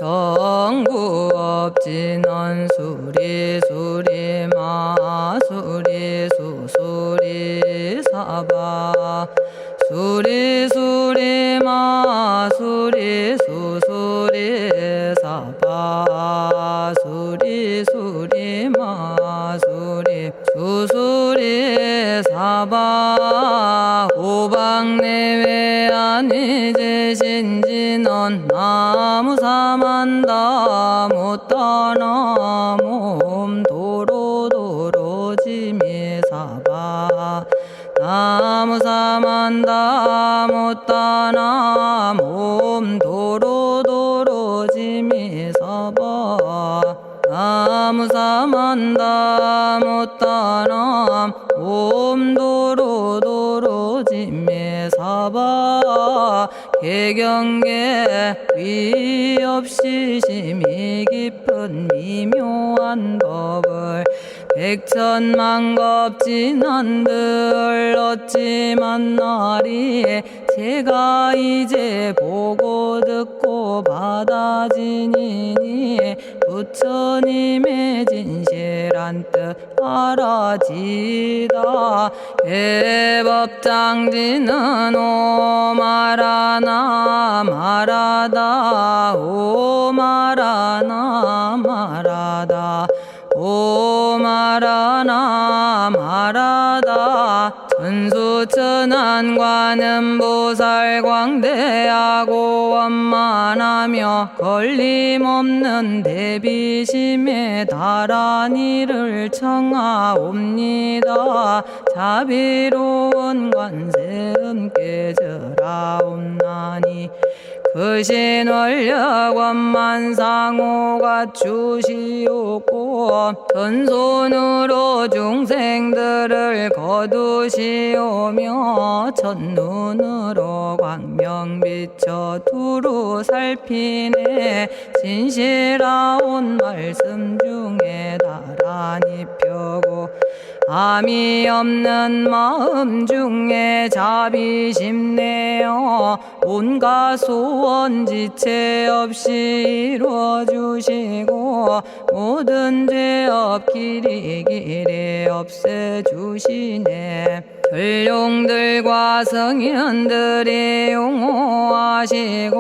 정구업진언 수리수리 마수리 수수리 사바 수리수리 마수리 수수리 사바 수리수리 마수리 수수리 사바 오방내외 안이제신진언 나무사만다 못다나 몸 도로도로지미사바 나무사만다 못다나 몸 도로도로지미사바 나무사만다 못다나 몸 도로도로지미사바 개경계 위없이 심히 깊은 미묘한 법을 백천만겁진한들 어찌 만나리 제가 이제 보고 듣고 받아지니니 부처님의 진실한 뜻 알아지다 대법장지는 오마라나 마라다 오마라나 마라다 오마라나 마라다 천수천안관음 보살 광대하고 원만하며 걸림없는 대비심에 달한 이를 청하옵니다. 자비로운 관세음께 절하옵나니 그신원력 원만상호가 주시옵고 전손으로 중생들을 거두시오며 첫눈으로 광명 비춰 두루 살피네 진실하온 말씀 중에 나란히 펴고 암이 없는 마음 중에 자비심 내어 온갖 소원 지체 없이 이루어주시고 모든 죄업 길이 없애주시네. 전룡들과 성현들이 용호하시고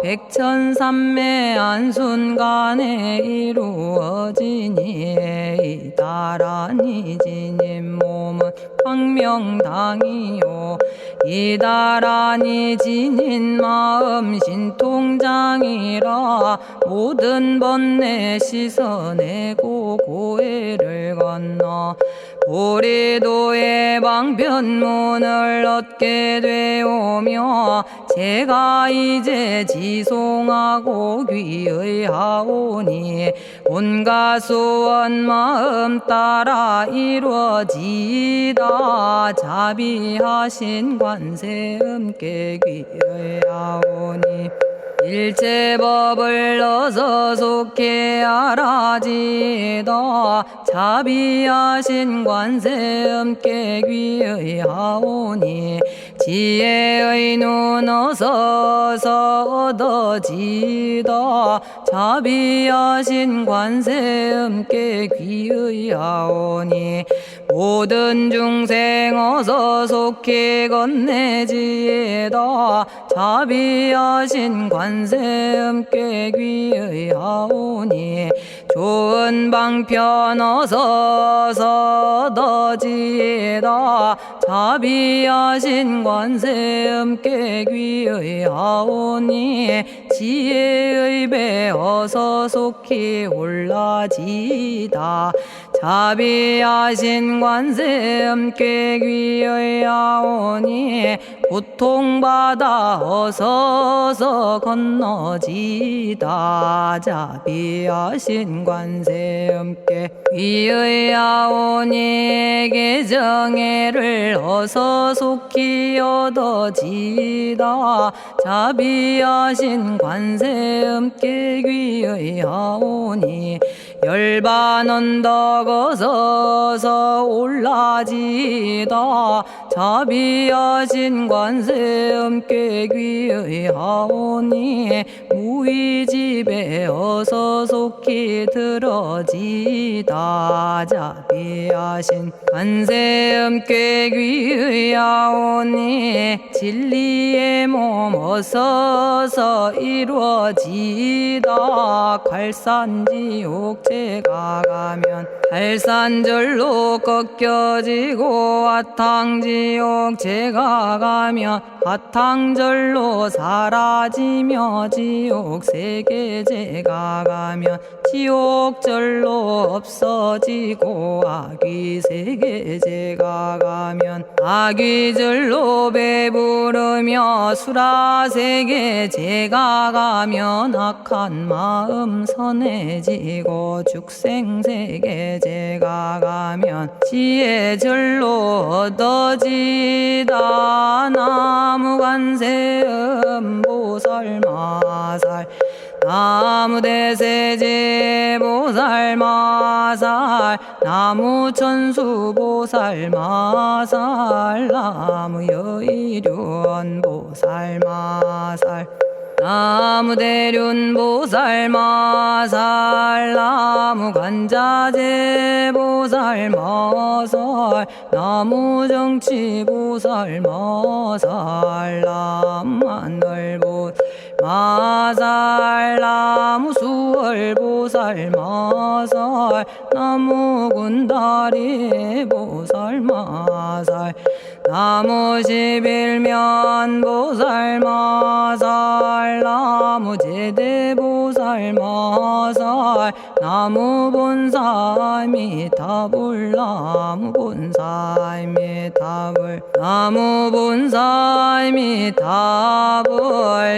백천삼매 한순간에 이루어지니 이다라니 지님 몸은 광명당이요 이다라니 지닌 마음 신통장이라 모든 번뇌 씻어내고 고해를 건너 보리도의 방편문을 얻게 되오며 제가 이제 지송하고 귀의하오니 온갖 소원 마음 따라 이루어지다 자비하신 관세음께 귀의하오니 일체법을 어서 속히 알아지다 자비하신 관세음께 귀의하오니 지혜의 눈 어서 얻어지다 자비하신 관세음께 귀의하오니 모든 중생 어서 속히 건네지다 자비하신 관세음께 귀의하오니 좋은 방편 어서 얻어지다 자비하신 관세음께 귀의하오니 지혜의 배 어서 속히 올라지다 자비하신 관세음께 귀의하오니 고통받아 어서 건너지다 자비하신 관세음께 귀의하오니 개정애를 어서 속히 얻어지다 자비하신 관세음께 귀의하오니 열반 언덕 어서 올라지다 자비하신 관세음께 귀의하오니 무의집에 어서 속히 들어지다. 자비하신 관세음께 귀의하오니 진리의 몸 어서서 이루어지다. 갈산지옥 제가 가면 갈산절로 꺾여지고 화탕지옥 제가 가면 화탕절로 사라지며 지옥 세계 제가 가면 지옥절로 없어지고 아귀 세계 제가 가면 아귀절로 배부르며 수라 세계 제가 가면 악한 마음 선해지고 죽생 세계 제가 가면 지혜절로 얻어지다. 나무관세음 보살마살 나무대세제 보살마살 나무천수 보살마살 나무여의륜 보살마살 나무대륜 보살마살 나무관자재 보살마살 나무정치 보살마살 나무하늘 보살마살 나무수월 보살마살 나무군다리 보살마살 나무십일면 보살마살 나무제대 보살마살 나무본사미타불 나무본사미타불 나무본사미타불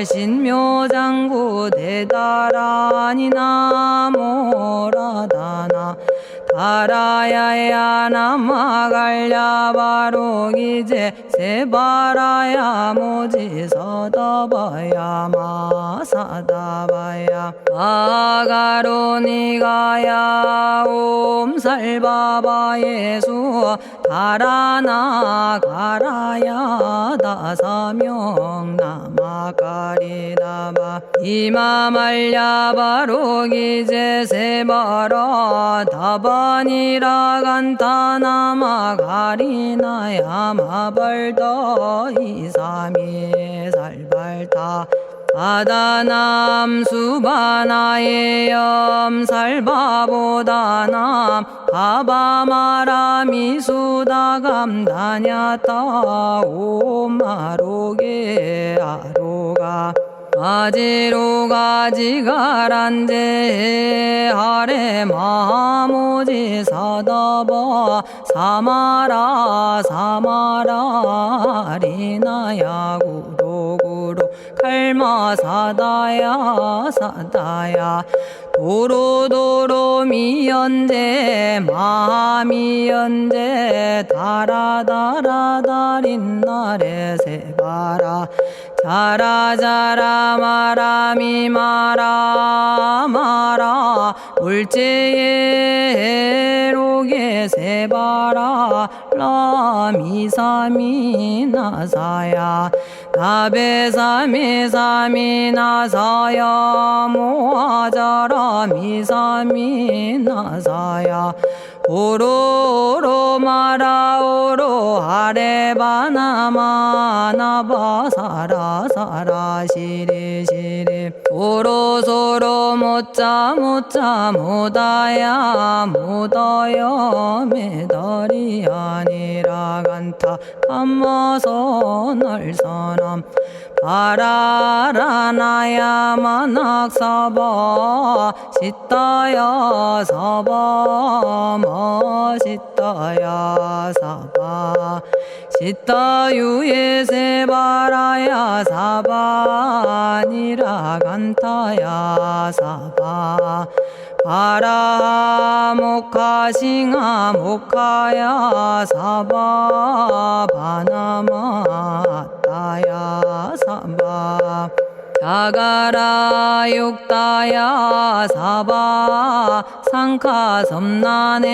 신묘장구 대다라니 나모라다나 다라야야 남아갈야바로기제 세바라야 모지서다바야 마사다바야 아가로니가야 옴살바바예수 다라나가라야 다사명 나마가리다바 이마말야바로기제 세바라 다바니라 간타나마 가리나야 마발더 이사미 살발타 아다남 수바나의 염살바보다남 바바마라미 수다감다냐타 오마로게 아로가 아지로가 지가란제 하레 마모지 사다바 사마라 사마라 리나야 구로구로 칼마 사다야 사다야 도로도로 미연제 마미연제 다라다라다린 나레 세바라 자라자라 마라미 마라 마라 울제에 로게 세바라 라미사미 나사야 나베사미사미 나사야 모아자라 미사미 나사야 오로로 마라오로 아레바나마 나바사라 사라 시리 시리 오로소로 모짜 모짜 모다야 모다야 메달이 아니라 간타 담마서 날선함 바라라나야 만학사바 시타야 사바 마시타야 사바 시타유예 세바라야 사바니라 간타야 사바 바라 모카싱아 모카야 사바 바나마 따야 사바 자가라 육다야 사바 상카섬난에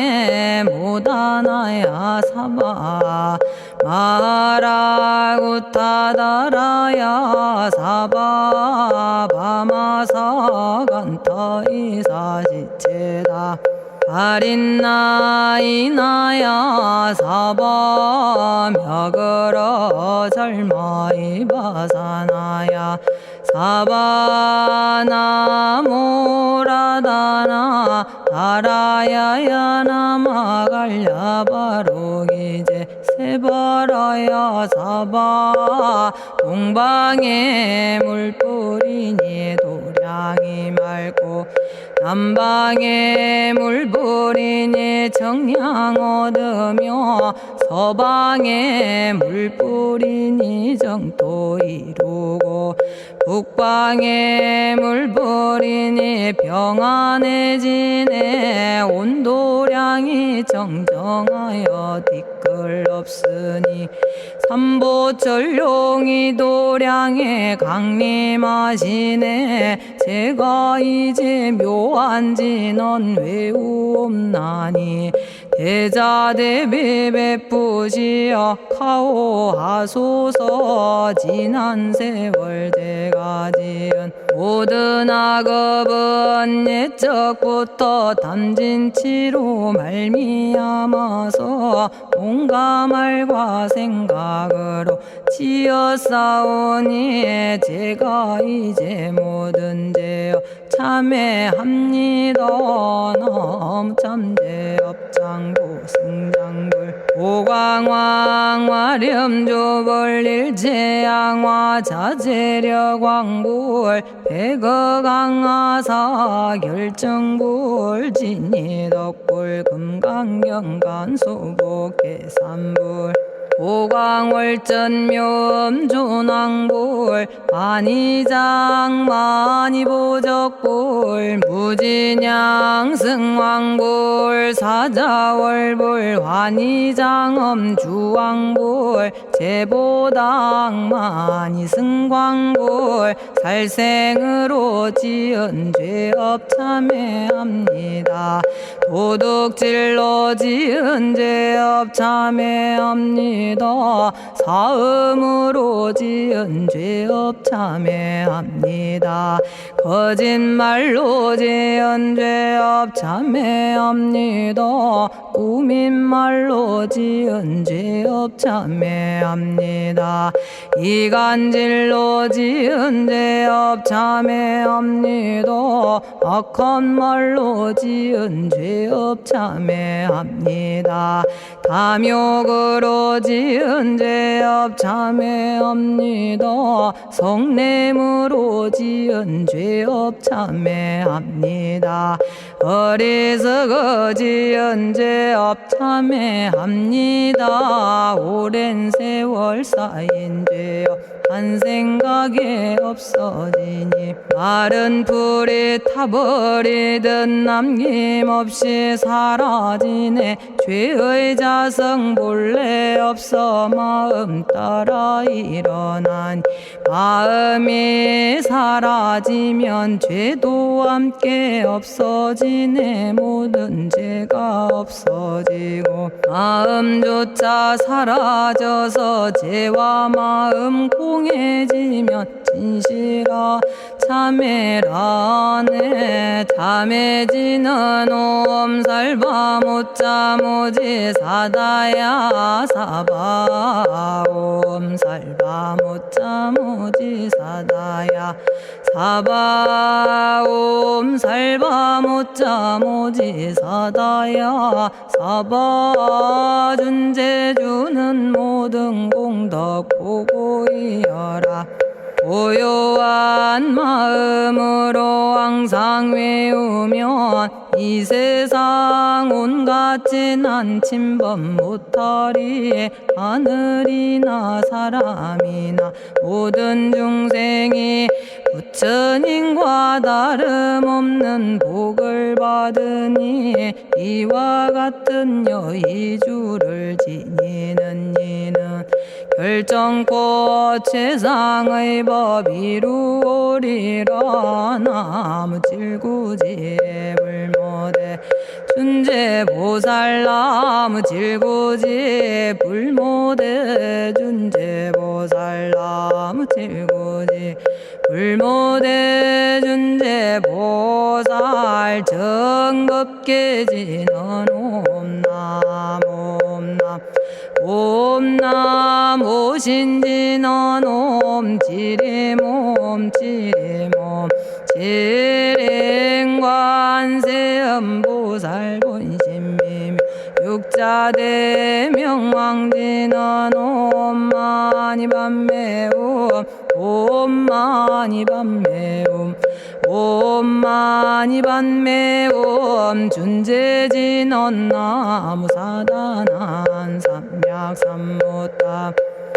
모다나야 사바 마라구타다라야 사바 바마사간타 이사시체다 아린나이나야 사바 며그러 절마이바사나야 사바나모라다나 다라야야 나마갈야바로기제 세바라야 사바 동방에 물뿌리니 도량이 맑고 남방에 물뿌리니 정량 얻으며 서방에 물뿌리니 정토 이루고 북방에 물뿌리니 평안해지네 온도량이 정정하여 뒤끌 없으니 삼보철룡이 도량에 강림하시네 제가 이제 묘한 진언 외우옵나니 대자대비 베푸시어 카오하소서 지난 세월 제가 지은 모든 악업은 옛적부터 탐진치로 말미암아서 온갖 말과 생각으로 지었사오니 제가 이제 모든 죄업 참회합니다. 넘참죄업장고 승장불 오광왕 화렴조벌 일제양화 자재력왕불 백어강하사 결정불 진이덕불 금강경간소복계산불 오광월전묘음존왕불 반의장 만이보적불 무진양승왕불 사자월불 환의장엄주왕불 제보당 만이승광불 살생으로 지은 죄업 참회합니다. 도둑질로 지은 죄업 참회합니다. 사음으로 지은 죄업 참회합니다. 거짓말로 지은 죄업 참회합니다. 꾸민말로 지은 죄업 참회합니다. 이간질로 지은 죄업 참회합니다. 악한 말로 지은 죄업 참회합니다. 탐욕으로 지은 죄업 참회합니다. 성냄으로 지은 죄업 참회합니다. 어리석어 지은 죄업 참회합니다. 오랜 세월 쌓인 죄업 한 생각에 없어지니 마른 풀이 타버리듯 남김없이 사라지네. 죄의 자성 본래 없어 마음 따라 일어나니 마음이 사라지면 죄도 함께 없어지네. 모든 죄가 없어지고 마음조차 사라져서 죄와 마음 공해지면 진실아 참회라네. 참해지는 옴살바 못자모지 사다야 사바 옴살바 못자모지 사다야 사바 옴살바 못자모지 사다야 사바 준제주는 모든 공덕 보고이여라. 고요한 마음으로 항상 외우면 이 세상 온갖 진한 침범 못하리. 하늘이나 사람이나 모든 중생이 부처님과 다름없는 복을 받으니 이와 같은 여의주를 지니는 이는 결정코 최상의 법 이루오리라. 나무질구지 불모대 준제보살. 나무질구지 불모대 준제보살. 나무질구지 불모대 준제보살. 정겁계지는 옴남 옴남 옴남 오신지는 옴지리몸 지리몸 지랭관세음보살 본심미묘 육자대명왕지는 옴마니밤매옴 옴마니밤매옴 옴마니밤매옴 준제진언 나무사다난 삼약삼무타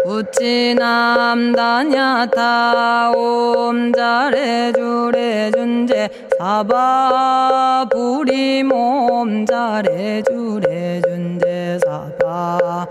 우치남다냐타 옴자레주레 준제 사바 부리몸 자레주레 준제 사바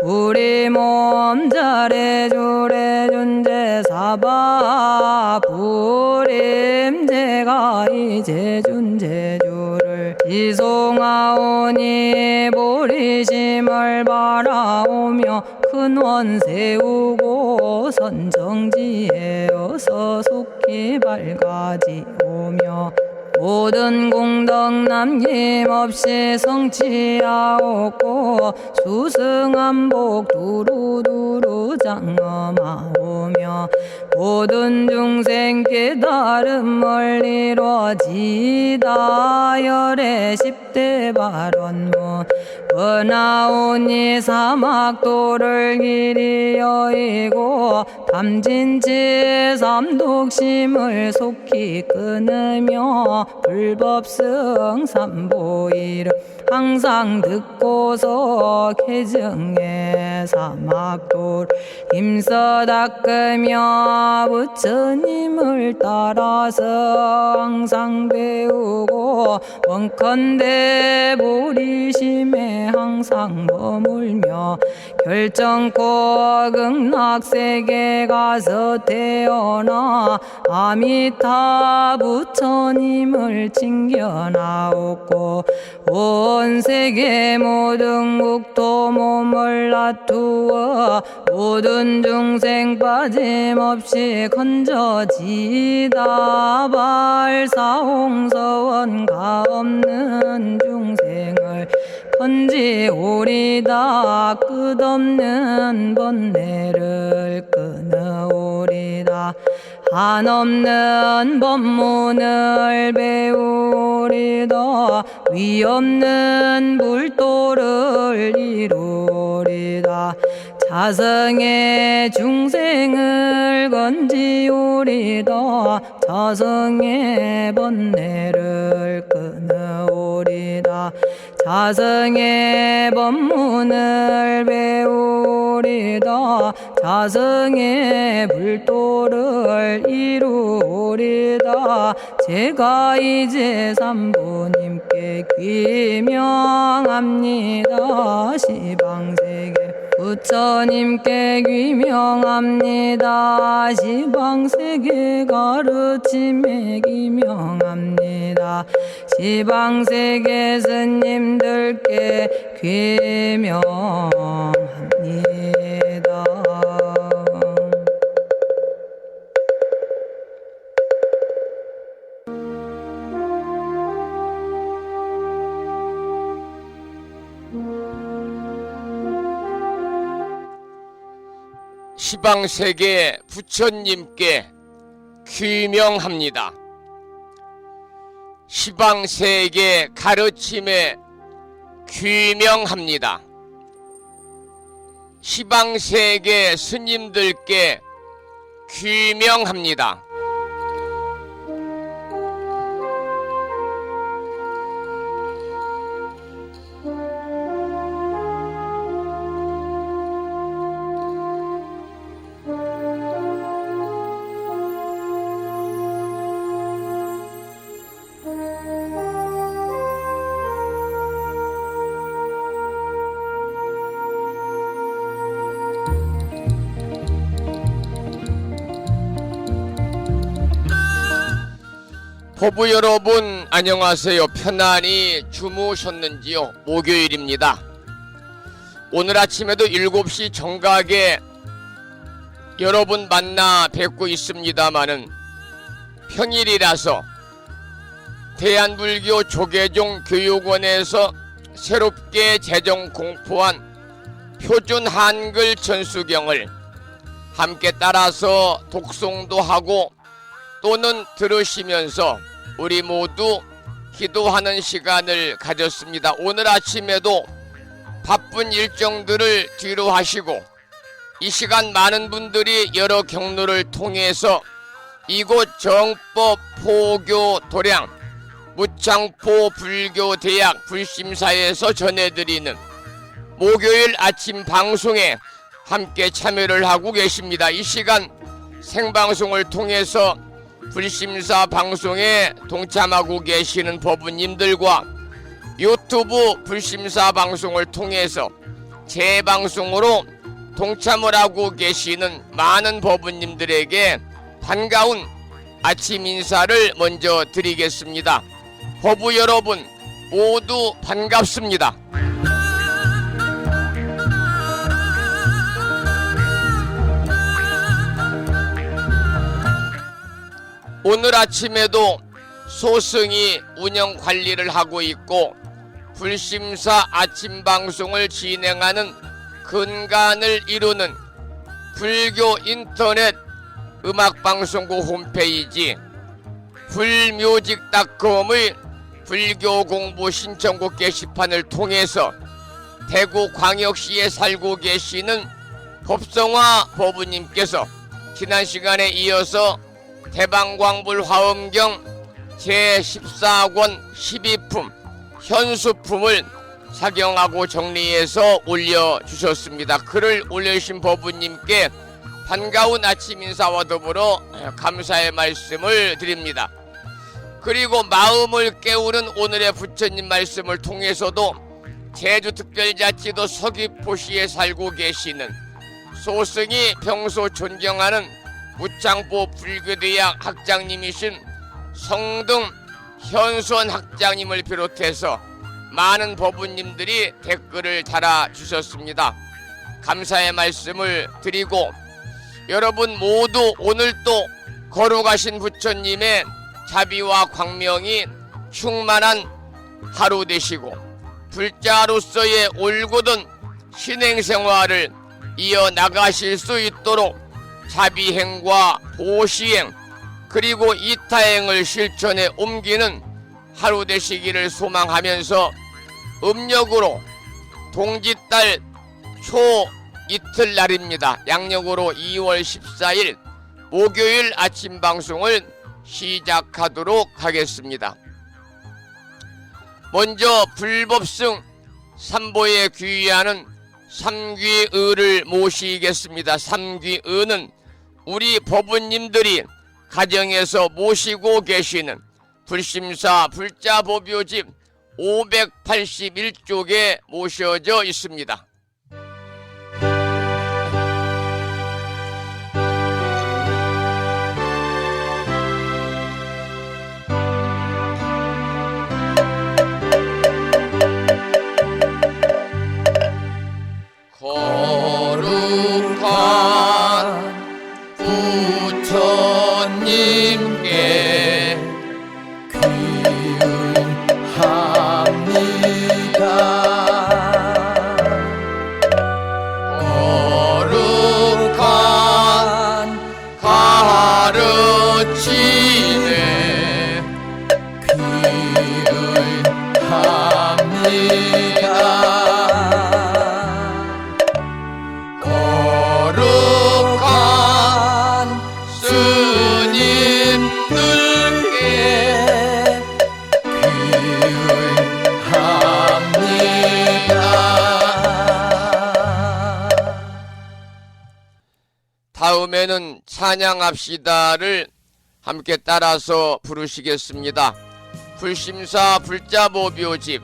부리몸 자레주레 준제 사바 부림. 제가 이제 준제주를 지송하오니 보리심을 바라오며 큰원 세우고 선정지에 어서 속히 밝아지오며 모든 공덕 남김없이 성취하옵고 수승한복 두루두루 장엄하오며 모든 중생 깨달음을 이루어지다. 열의 10대 발언문 번하오니 사막도를 길이 여의고 탐진치 삼독심을 속히 끊으며 불법승 삼보이를 항상 듣고서 개정해 사막도를 힘써 닦으며 부처님을 따라서 항상 배우고 원컨대 보리심에 항상 머물며 결정코 극락세계 가서 태어나 아미타 부처님을 칭견하옵고 온 세계 모든 국토 몸을 놔두어 모든 중생 빠짐없이 건져지다. 발사홍서원 가없는 중생을 건지오리다. 끝없는 번뇌를 끊어오리다. 한없는 법문을 배우리다. 위없는 불도를 이루리다. 자성의 중생을 건지오리다. 자성의 번뇌를 끊어오리다. 자성의 법문을 배우리다. 자성의 불도를 이루리다. 제가 이제 삼부님께 귀명합니다. 시방세계 부처님께 귀명합니다. 시방세계 가르침에 귀명합니다. 시방세계 스님들께 귀명합니다. 시방세계 부처님께 귀명합니다. 시방세계 가르침에 귀명합니다. 시방세계 스님들께 귀명합니다. 호부 여러분 안녕하세요. 편안히 주무셨는지요? 목요일입니다. 오늘 아침에도 7시 정각에 여러분 만나 뵙고 있습니다마는 평일이라서 대한불교 조계종 교육원에서 새롭게 제정 공포한 표준 한글 전수경을 함께 따라서 독송도 하고 또는 들으시면서 우리 모두 기도하는 시간을 가졌습니다. 오늘 아침에도 바쁜 일정들을 뒤로 하시고 이 시간 많은 분들이 여러 경로를 통해서 이곳 정법 포교 도량 무창포 불교대학 불심사에서 전해드리는 목요일 아침 방송에 함께 참여를 하고 계십니다. 이 시간 생방송을 통해서 불심사 방송에 동참하고 계시는 법부님들과 유튜브 불심사 방송을 통해서 재방송으로 동참을 하고 계시는 많은 법부님들에게 반가운 아침 인사를 먼저 드리겠습니다. 법부 여러분 모두 반갑습니다. 오늘 아침에도 소승이 운영 관리를 하고 있고 불심사 아침 방송을 진행하는 근간을 이루는 불교 인터넷 음악방송국 홈페이지 불뮤직닷컴의 불교 공부 신청곡 게시판을 통해서 대구광역시에 살고 계시는 법성화 법부님께서 지난 시간에 이어서 대방광불 화엄경 제14권 12품 현수품을 사경하고 정리해서 올려주셨습니다. 글을 올려주신 법부님께 반가운 아침 인사와 더불어 감사의 말씀을 드립니다. 그리고 마음을 깨우는 오늘의 부처님 말씀을 통해서도 제주특별자치도 서귀포시에 살고 계시는 소승이 평소 존경하는 무창포 불교대학 학장님이신 성등 현수원 학장님을 비롯해서 많은 법부님들이 댓글을 달아주셨습니다. 감사의 말씀을 드리고 여러분 모두 오늘 또 거룩하신 부처님의 자비와 광명이 충만한 하루 되시고 불자로서의 올곧은 신행생활을 이어나가실 수 있도록 자비행과 보시행 그리고 이타행을 실천에 옮기는 하루 되시기를 소망하면서 음력으로 동짓달 초 이틀날입니다. 양력으로 2월 14일 목요일 아침 방송을 시작하도록 하겠습니다. 먼저 불법승 삼보에 귀의하는 삼귀의를 모시겠습니다. 삼귀의는 우리 법부님들이 가정에서 모시고 계시는 불심사 불자보묘집 581쪽에 모셔져 있습니다. 거룩한 부처님께 거룩한 가르침에 거룩한 스님들께 다음에는 찬양합시다를 함께 따라서 부르시겠습니다. 불심사 불자보묘집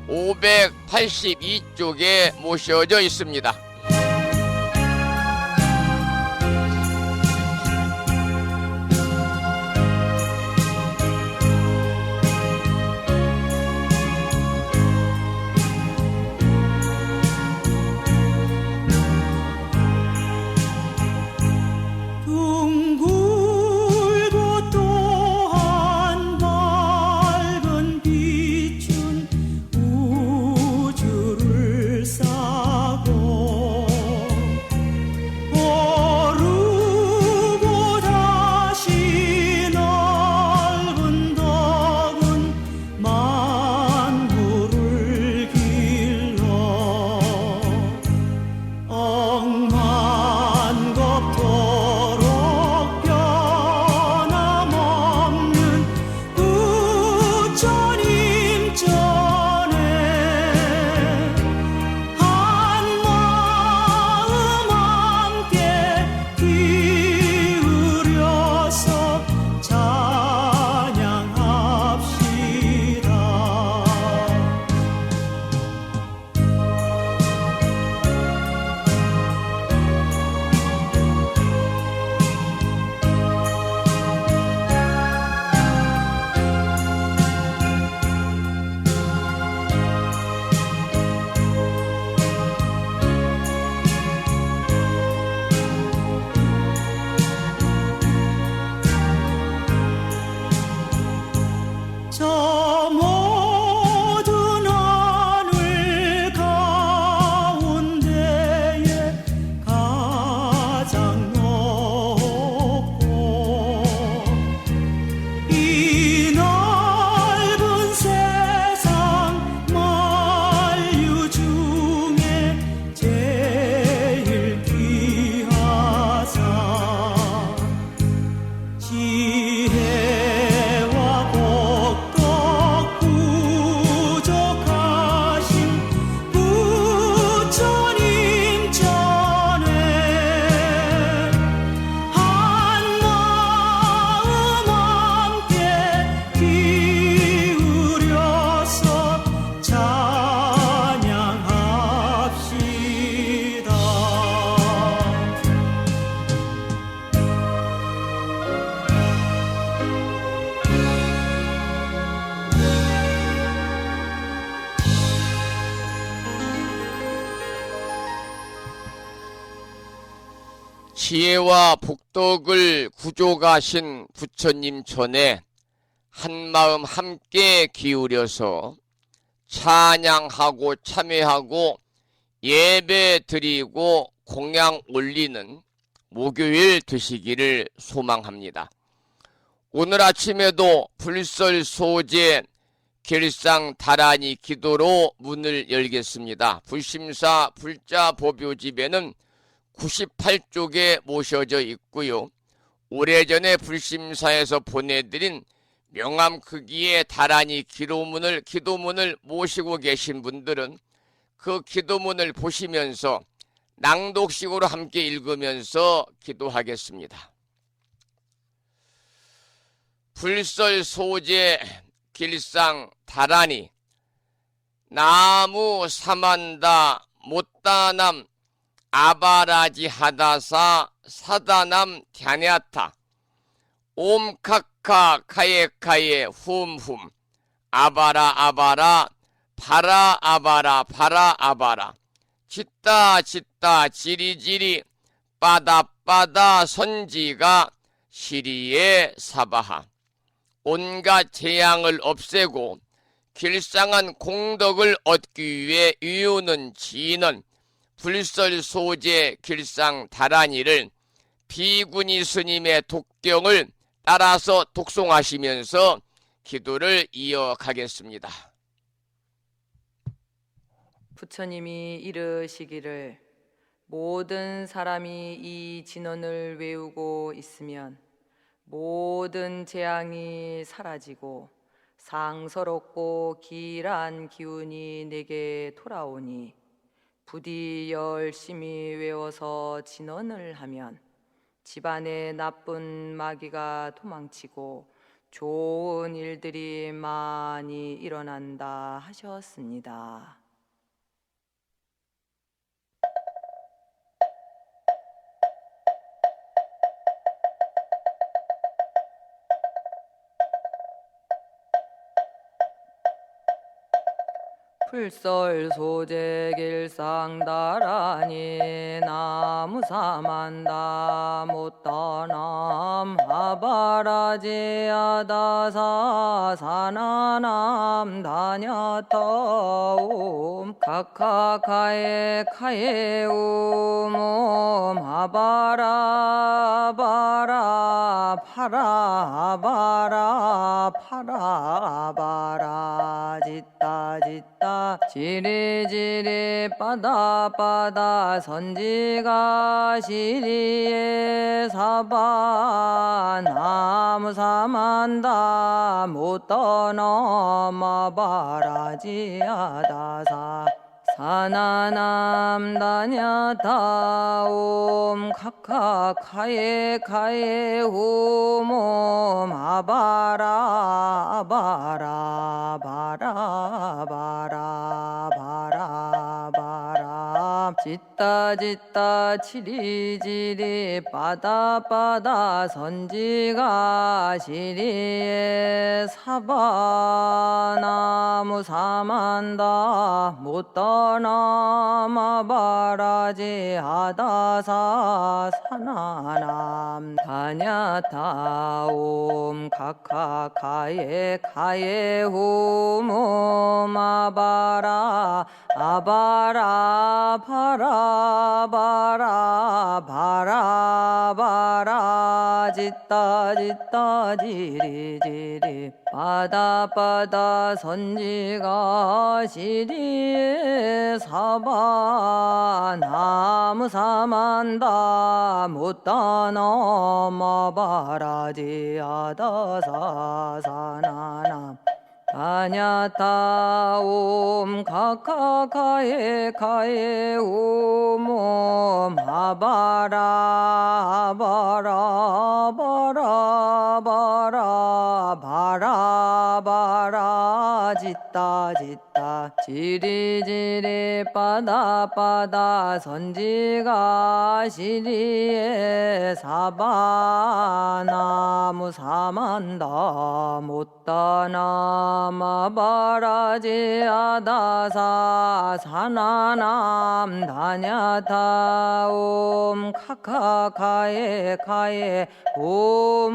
582쪽에 모셔져 있습니다. 지혜와 복덕을 구조가신 부처님 전에 한마음 함께 기울여서 찬양하고 참회하고 예배 드리고 공양 올리는 목요일 되시기를 소망합니다. 오늘 아침에도 불설소재 길상다란이 기도로 문을 열겠습니다. 불심사 불자보묘집에는 98쪽에 모셔져 있고요. 오래전에 불심사에서 보내드린 명암 크기의 다란이 기도문을 모시고 계신 분들은 그 기도문을 보시면서 낭독식으로 함께 읽으면서 기도하겠습니다. 불설소재 길상다란이 나무 사만다 못다남 아바라지 하다사 사다남 갸냐타 옴카카 카예카예 훔훔 아바라 아바라 바라 아바라 바라 아바라 짓다 짓다 지리지리 빠다빠다 선지가 시리에 사바하 온갖 재앙을 없애고 길상한 공덕을 얻기 위해 이유는 지는 불설소재 길상다란이를 비구니 스님의 독경을 따라서 독송하시면서 기도를 이어가겠습니다. 부처님이 이르시기를 모든 사람이 이 진언을 외우고 있으면 모든 재앙이 사라지고 상서롭고 길한 기운이 내게 돌아오니 부디 열심히 외워서 진언을 하면 집안에 나쁜 마귀가 도망치고 좋은 일들이 많이 일어난다 하셨습니다. 불설소재 길상다란이 나무사만다 못다남 아바라지아다사 사나남 다냐타옴 카카카에 카에움옴 아바라 바라 파라 바라 파라 바라 짓다 짓다 지리지리 빠다빠다 선지가 시리에 사바 나무사만다 못떠넘어 바라지아다사 사나남 다냐타옴 카카카에 카에 홈옴 아바라 아바라 바라 바라 바라 바라 짓다 짓다 지리지리 빠다빠다 선지가 시리에 사바 나무 사만다 못떠넘어 바라지 아다사 사나남 다냐타옴 카카카에 카에 홈옴 아바라 아바라 바라 바라 바라 바라 짓다 짓다 지리지리 빠다빠다 선지가 시리에 사바 나무 사만다 못다넘어 바라지 아다사 사나남 다냐타옴 카카카에 카에 옴옴 아바라 바라 바라 바라 바라 바라 짓다 짓다 짓다 지리지리 빠다빠다 선지가 시리에 사바나무 사만다 못다나 마바라지 아다사 사나남 다냐타 옴 카카카에 카에 오모마바라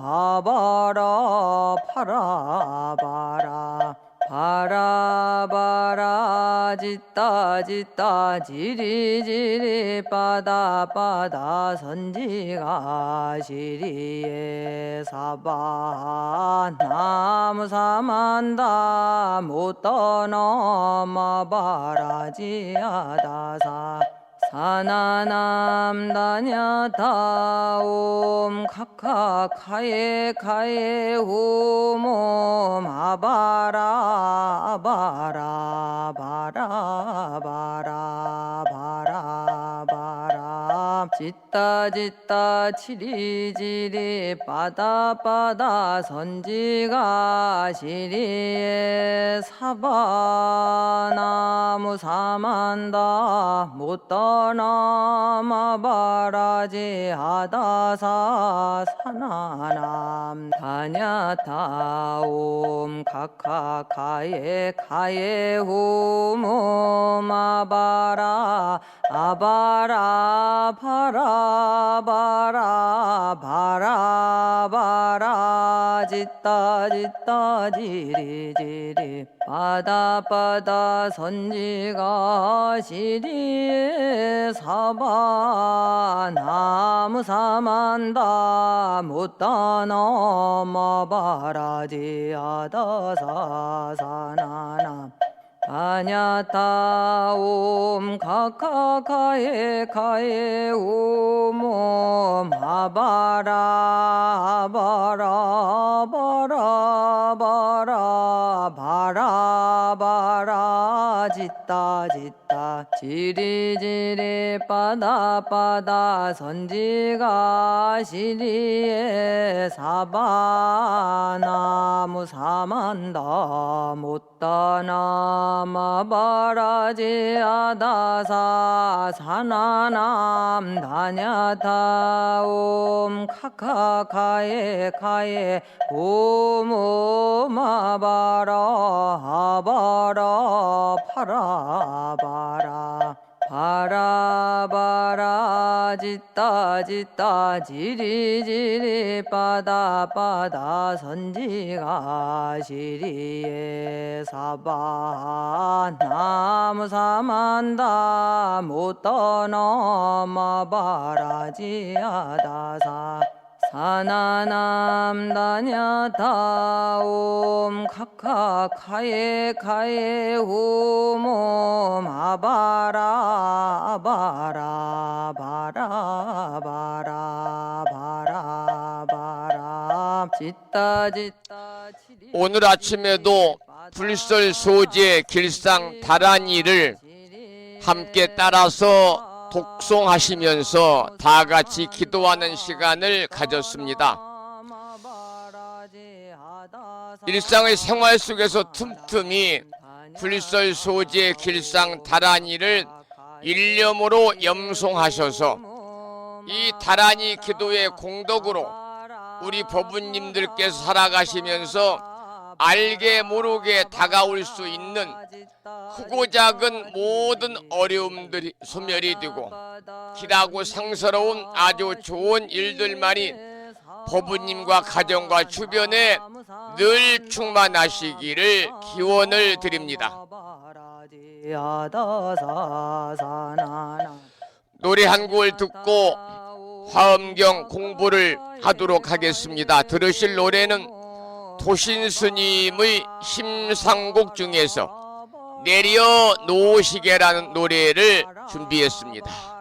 아바라 파라바라 바라바라 짓다 짓다 지리지리 빠다빠다 선지가 시리에 사바 나무 사만다 못 떠넘어 바라지아다사 사나남 다냐타 옴 카카카에 카에 오몸 아바라 아바라 바라 바라 바라 바라 짓다 짓다 지리지리 빠다빠다 선지가 시리에 사바나무 사만다 못 떠넘어 바라지 아다사 사나남 다냐타 옴 카카카에 카에 홈옴 아바라 아바라 바라 바라 바라 바라 짓다 짓다 지리지리 빠다빠다 선지가 시리에 사바 나무 사만다 못 떠넘어 바라지 아다사 사나남 다냐타 옴 카카카에 카에 오몸 아바라 아바라 바라 바라 바라 바라 짓다 짓다 지리지리 빠다빠다 선지가 시리에 사바 나무 사만다 못 떠넘어 바라지 아다사 사나남 다냐타 옴 카카카에 카에 오몸 아바라 아바라 파라 바라 바라바라 짓다 짓다 지리지리 빠다빠다 선지가 시리에 사바 나무 사만다 못 떠넘어 바라지 아다사 사나남 다냐타 옴 카카카에 카에 오몸 아바라 아바라 바라 바라 바라 바라 짓다 짓다 오늘 아침에도 불설 소재 길상 다란이를 함께 따라서 독송하시면서 다 같이 기도하는 시간을 가졌습니다. 일상의 생활 속에서 틈틈이 불설 소재 길상 다란이를 일념으로 염송하셔서 이 다란이 기도의 공덕으로 우리 법부님들께서 살아가시면서 알게 모르게 다가올 수 있는 크고 작은 모든 어려움들이 소멸이 되고 길하고 상스러운 아주 좋은 일들만이 법부님과 가정과 주변에 늘 충만하시기를 기원을 드립니다. 노래 한 곡을 듣고 화엄경 공부를 하도록 하겠습니다. 들으실 노래는 도신스님의 심상곡 중에서 내려 놓으시게라는 노래를 준비했습니다.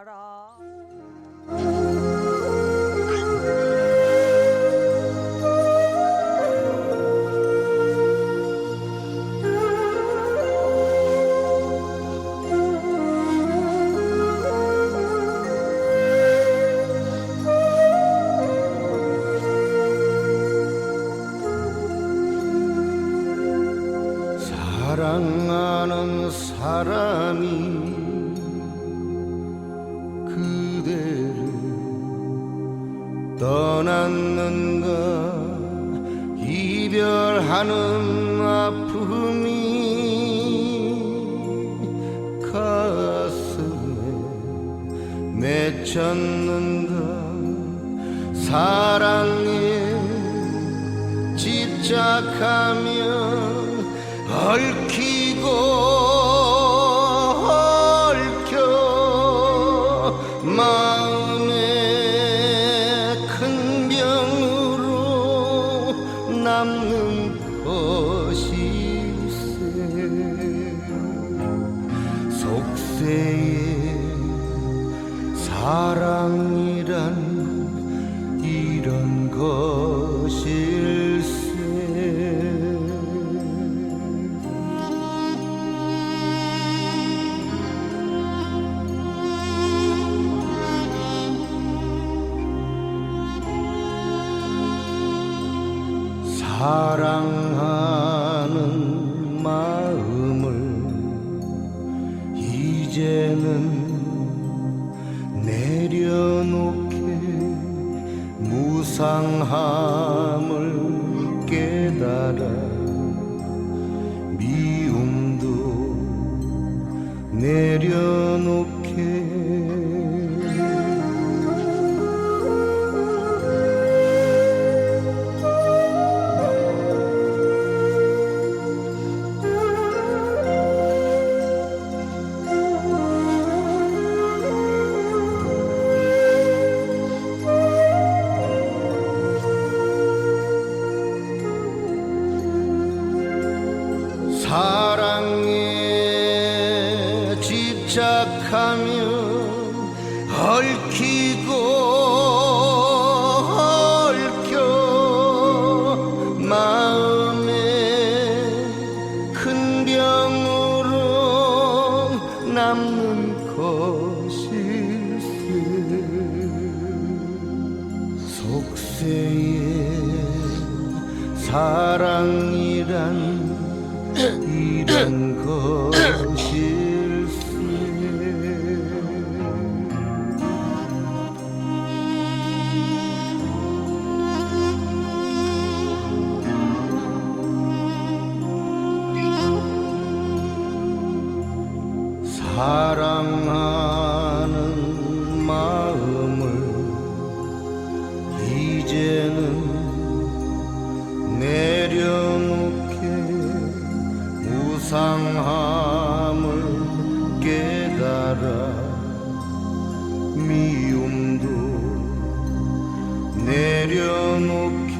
사랑하는 사람이 그대를 떠났는가. 이별하는 아픔이 가슴에 맺혔는가. 사랑에 집착하면 얽히고 얽혀 마음에 큰 병으로 남는 것일세. 속세에 사랑이란 이런 것일세. 사랑하는 마음을 이제는 내려놓게 무상함을 깨달아 미움도 내려놓게. 사랑에 집착하면 얽히고 얽혀 마음에 큰 병으로 남는 것일세. 속세에 사랑이란 이런 것일세. 사랑하는 마음을 이제는 내려놓게 무상함을 깨달아 미움도 내려놓게.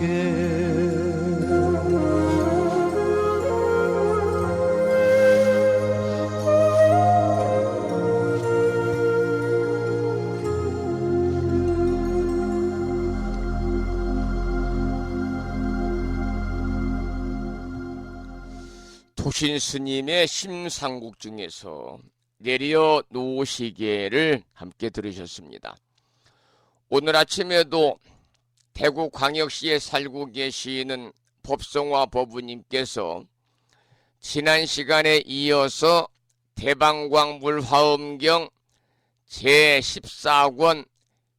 도신 스님의 심상국 중에서 내려놓으시게를 함께 들으셨습니다. 오늘 아침에도 대구광역시에 살고 계시는 법성화 법우님께서 지난 시간에 이어서 대방광불화엄경 제14권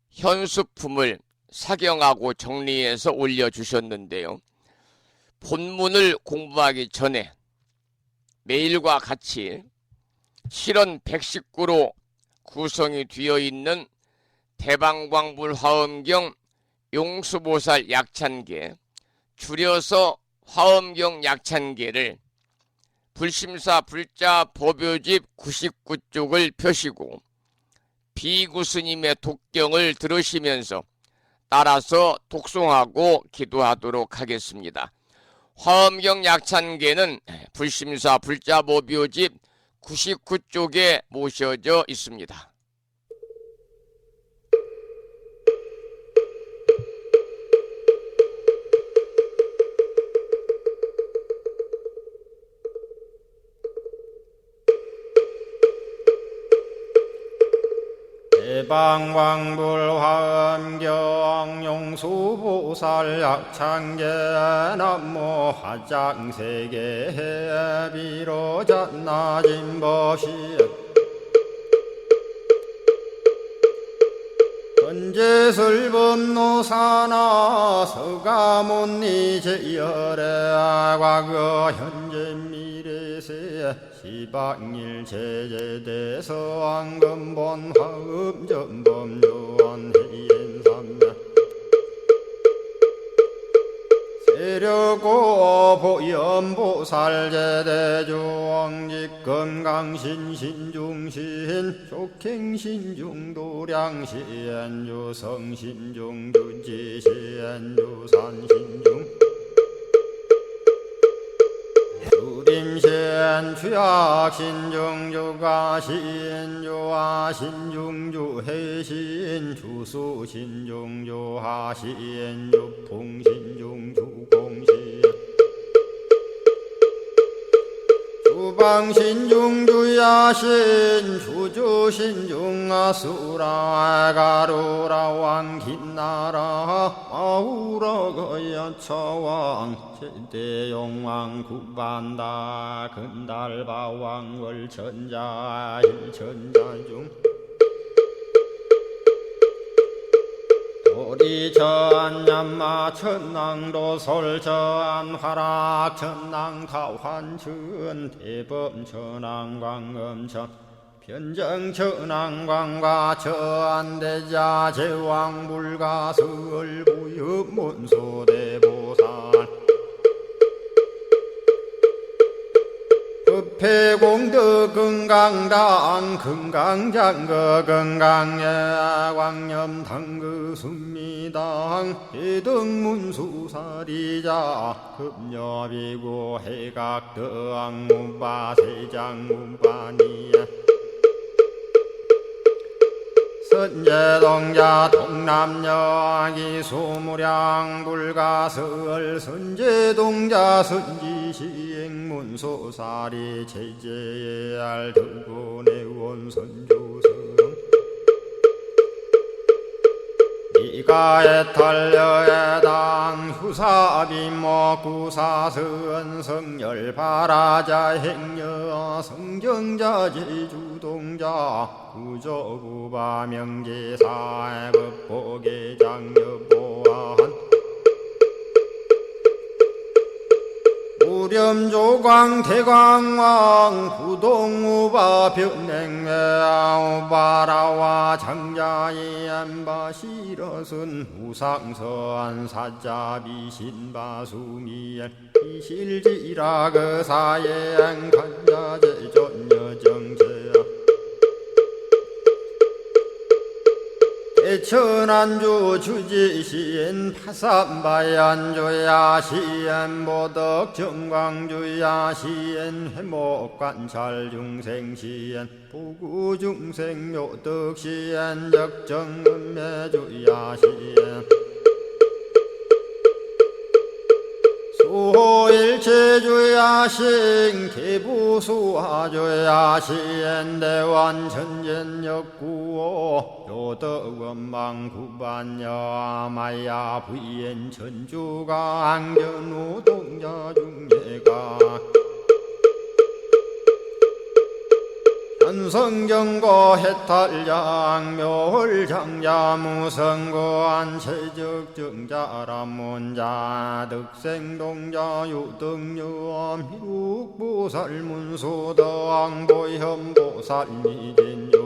현수품을 사경하고 정리해서 올려주셨는데요. 본문을 공부하기 전에 매일과 같이 실원 119로 구성이 되어 있는 대방광불화엄경 용수보살 약찬계, 줄여서 화엄경 약찬계를 불심사 불자 법요집 99쪽을 펴시고 비구스님의 독경을 들으시면서 따라서 독송하고 기도하도록 하겠습니다. 화엄경 약찬계는 불심사 불자 법요집 99쪽에 모셔져 있습니다. 대방광불화엄경 용수보살 약창계 남모 화장세계 비로잣나진법시 현재설법노사나 서가몬니 제열의 과거 현재 미래세 시방일 제제대서 왕금본 화음전범요원 해인삼매 세력고 보연보살 제대주왕직 금강신 신중신 족행신 중도량신 유성신 중두지신 유산신 주림신 주약신 중주가신 주하신 중주해신 주수신 중주하신 유풍신 중주공신 주방신 중주야신 주주신 중아수라 가루라 왕긴나라 아우라 거야차왕 제대용왕 구반다 근달바왕 월천자 일천자중 도리천 얀마 천낭도 솔천 화락 천낭 타환천 대범 천왕 광음천 변정 천왕 광과 천대자 제왕 불가설 부엽 몬소대보살 급회공덕 금강당 금강장거 금강예 광염당그 순미당 해등문수사리자 급녀비고 해각덕 문바세장 문바니야 선제동자 동남여 기수무량 불가설 선제동자 선지시행문소사리 제제알 들고내원 선조성 이가에탈려에당 후사비모 구사선 성열바라자 행여 성경자 제주동자 구조구바 명제사의 법보계장여보안 우렴조광 대광왕 부동우바 변냉매아 우바라와 장자이 안바시러슨 우상서안 사자비 신바수미엘 이실지라 그사예 안간자제 전여정제야 대천안주 주지시인 파산바얀주야 시엔 보덕 정광주야 시엔 회목관찰 중생시엔 부구중생 묘덕시엔 적정음매주야 시엔 수호일체주야신 개부수하주야신 대완천전역구호 요덕원망구반여 마야 부인 천주가 안견우 동자중예가 현성경고 해탈양 묘홀장자무성고안 체적정자람문자 득생동자 유등유엄 희룩보살문소덕보현보살미진유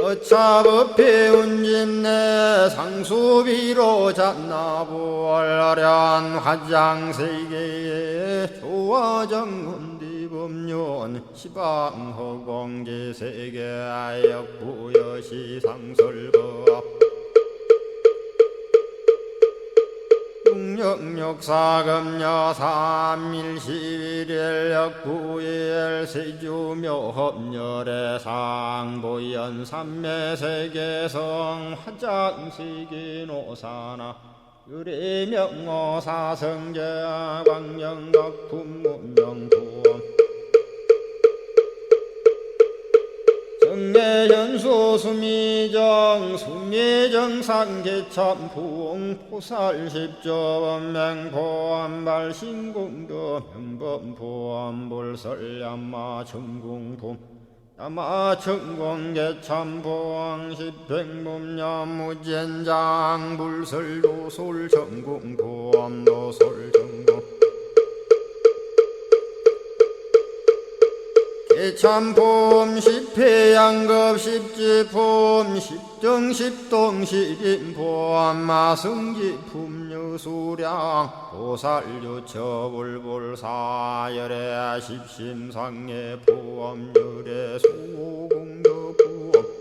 어차법회 운짐내 상수비로 잣나부얼련 화장세계에 조화정운디법륜 시방허공제세계 역부여시상설법 육력사금여 3일 11일 역부일 세주묘협열의 상보연 삼매세계성 화장세계노사나 유래명어사성제 광명덕품문명품 수미정 수미정상 개참 부엉 포살 십조범맹 보암발 신공도 명범 보암불설 야마 천공품 야마 천공 개참 보왕 십행범야 무젠장 불설 노솔 전공 보암 노솔 전공 개참폼 십회양급 십지폼 십정 십동 십인폼 마승지품 유수량 보살유처 불불사열의 십심상의 보암열의 소공덕 부엄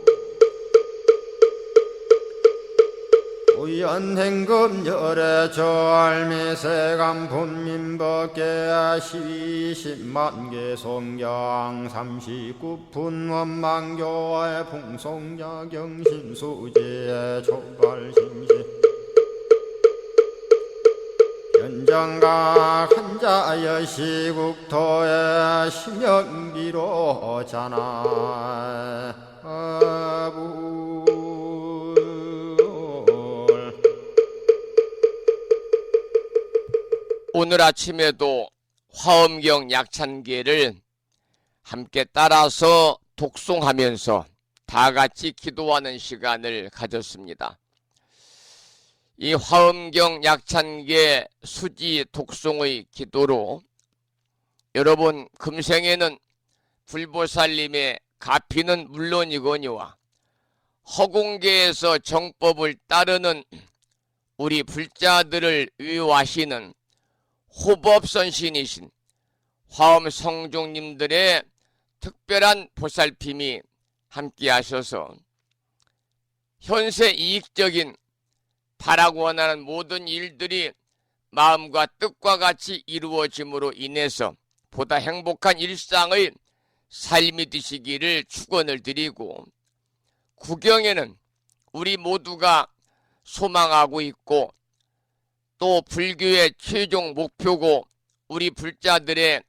우연행급열의 저알미세감 분민법계 시십만개 송경 39분 원망교의 풍송야경 신수지의 초발신시 현정각 한자의 시국토의 심영비로 자나 오늘 아침에도 화엄경 약찬계를 함께 따라서 독송하면서 다 같이 기도하는 시간을 가졌습니다. 이 화엄경 약찬계 수지 독송의 기도로 여러분 금생에는 불보살님의 가피는 물론이거니와 허공계에서 정법을 따르는 우리 불자들을 위로하시는 호법선신이신 화엄성종님들의 특별한 보살핌이 함께하셔서 현세 이익적인 바라고 원하는 모든 일들이 마음과 뜻과 같이 이루어짐으로 인해서 보다 행복한 일상의 삶이 되시기를 축원을 드리고, 구경에는 우리 모두가 소망하고 있고 또 불교의 최종 목표고 우리 불자들의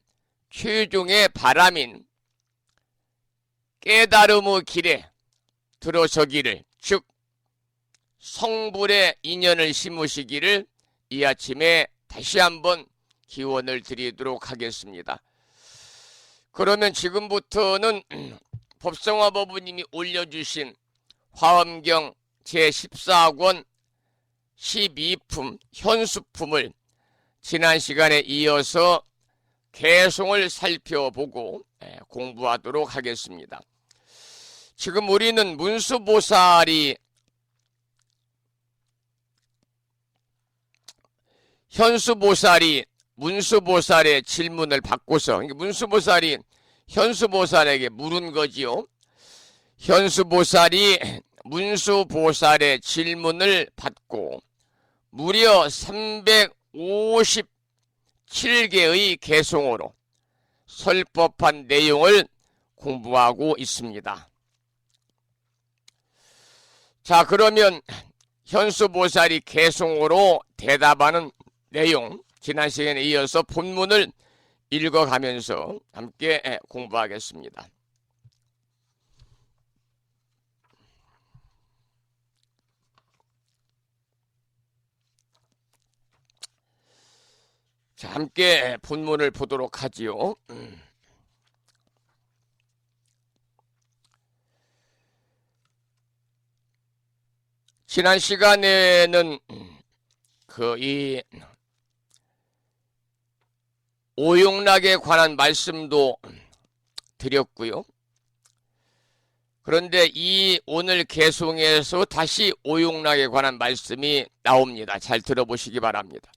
최종의 바람인 깨달음의 길에 들어서기를, 즉 성불의 인연을 심으시기를 이 아침에 다시 한번 기원을 드리도록 하겠습니다. 그러면 지금부터는 법성화법부님이 올려주신 화엄경 제14권 12품 현수품을 지난 시간에 이어서 개송을 살펴보고 공부하도록 하겠습니다. 지금 우리는 문수보살이 문수보살의 질문을 받고서, 문수보살이 현수보살에게 물은 거지요. 현수보살이 문수보살의 질문을 받고 무려 357개의 개송어로 설법한 내용을 공부하고 있습니다. 자, 그러면 현수보살이 개송어로 대답하는 내용, 지난 시간에 이어서 본문을 읽어가면서 함께 공부하겠습니다. 자, 함께 본문을 보도록 하지요. 지난 시간에는 이 오용락에 관한 말씀도 드렸고요. 그런데 이 오늘 개송에서 다시 오용락에 관한 말씀이 나옵니다. 잘 들어보시기 바랍니다.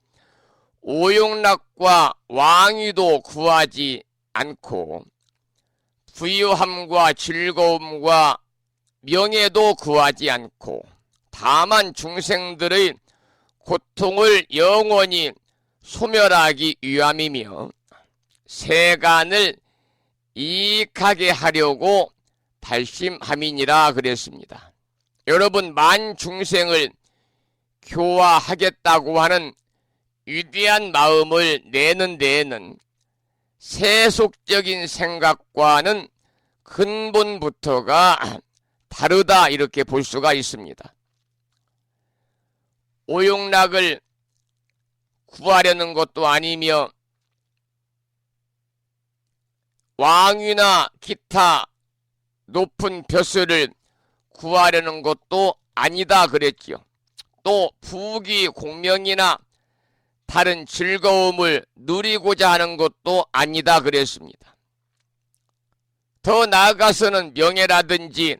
오용락과 왕위도 구하지 않고 부유함과 즐거움과 명예도 구하지 않고 다만 중생들의 고통을 영원히 소멸하기 위함이며 세간을 이익하게 하려고 발심함이니라 그랬습니다. 여러분, 만 중생을 교화하겠다고 하는 위대한 마음을 내는 데에는 세속적인 생각과는 근본부터가 다르다 이렇게 볼 수가 있습니다. 오용락을 구하려는 것도 아니며 왕위나 기타 높은 벼슬을 구하려는 것도 아니다 그랬지요. 또 부귀 공명이나 다른 즐거움을 누리고자 하는 것도 아니다 그랬습니다. 더 나아가서는 명예라든지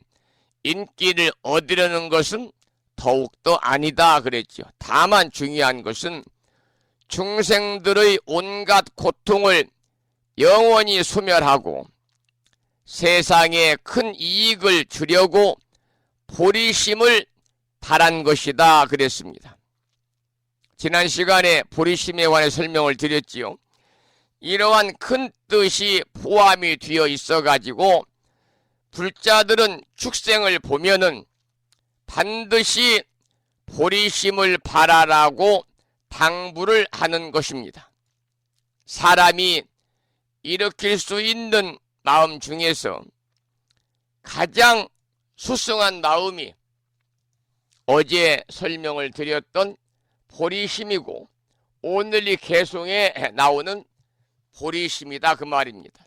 인기를 얻으려는 것은 더욱더 아니다 그랬죠. 다만 중요한 것은 중생들의 온갖 고통을 영원히 소멸하고 세상에 큰 이익을 주려고 보리심을 바란 것이다 그랬습니다. 지난 시간에 보리심에 관해 설명을 드렸지요. 이러한 큰 뜻이 포함이 되어 있어 가지고 불자들은 축생을 보면은 반드시 보리심을 바라라고 당부를 하는 것입니다. 사람이 일으킬 수 있는 마음 중에서 가장 수승한 마음이 어제 설명을 드렸던 보리심이고 오늘 이 개송에 나오는 보리심이다 그 말입니다.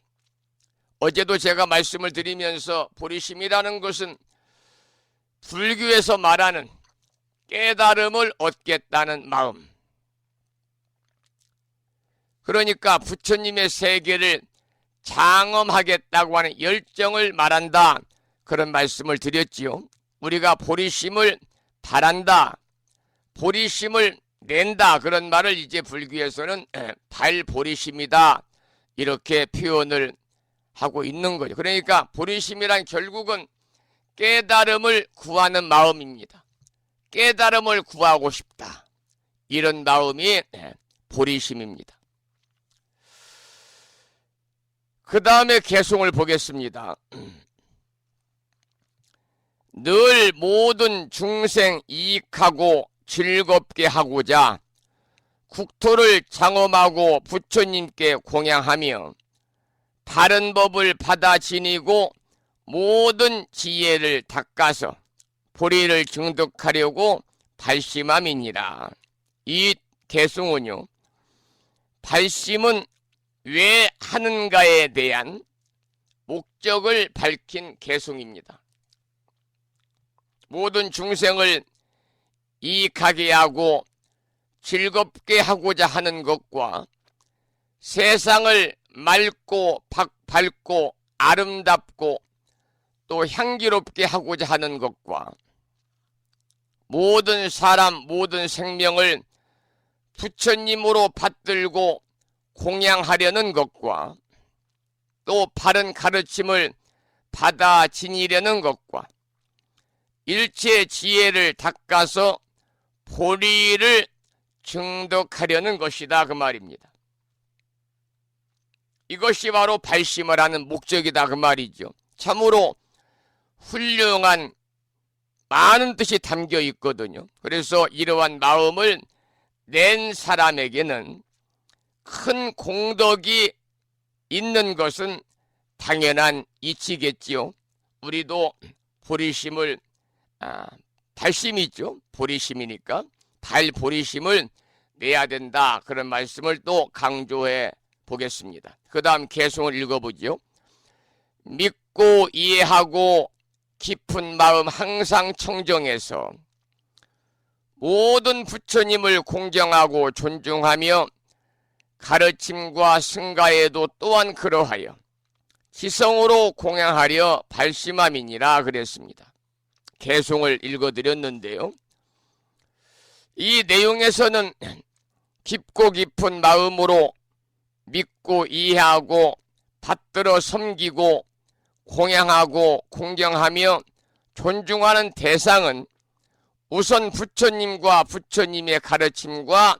어제도 제가 말씀을 드리면서 보리심이라는 것은 불교에서 말하는 깨달음을 얻겠다는 마음, 그러니까 부처님의 세계를 장엄하겠다고 하는 열정을 말한다 그런 말씀을 드렸지요. 우리가 보리심을 바란다, 보리심을 낸다 그런 말을 이제 불교에서는 발보리심이다 이렇게 표현을 하고 있는 거죠. 그러니까 보리심이란 결국은 깨달음을 구하는 마음입니다. 깨달음을 구하고 싶다 이런 마음이 보리심입니다. 그 다음에 개송을 보겠습니다. 늘 모든 중생 이익하고 즐겁게 하고자 국토를 장엄하고 부처님께 공양하며 바른 법을 받아 지니고 모든 지혜를 닦아서 보리를 증득하려고 발심함이니라. 이 개송은요, 발심은 왜 하는가에 대한 목적을 밝힌 개송입니다. 모든 중생을 이익하게 하고 즐겁게 하고자 하는 것과 세상을 맑고 밝고 아름답고 또 향기롭게 하고자 하는 것과 모든 사람 모든 생명을 부처님으로 받들고 공양하려는 것과 또 바른 가르침을 받아 지니려는 것과 일체 지혜를 닦아서 보리를 증득하려는 것이다 그 말입니다. 이것이 바로 발심을 하는 목적이다 그 말이죠. 참으로 훌륭한 많은 뜻이 담겨 있거든요. 그래서 이러한 마음을 낸 사람에게는 큰 공덕이 있는 것은 당연한 이치겠지요. 우리도 보리심을 발심이 있죠. 보리심이니까 발보리심을 내야 된다 그런 말씀을 또 강조해 보겠습니다. 그 다음 개송을 읽어보죠. 믿고 이해하고 깊은 마음 항상 청정해서 모든 부처님을 공경하고 존중하며 가르침과 승가에도 또한 그러하여 지성으로 공양하려 발심함이니라 그랬습니다. 개송을 읽어드렸는데요. 이 내용에서는 깊고 깊은 마음으로 믿고 이해하고 받들어 섬기고 공양하고 공경하며 존중하는 대상은 우선 부처님과 부처님의 가르침과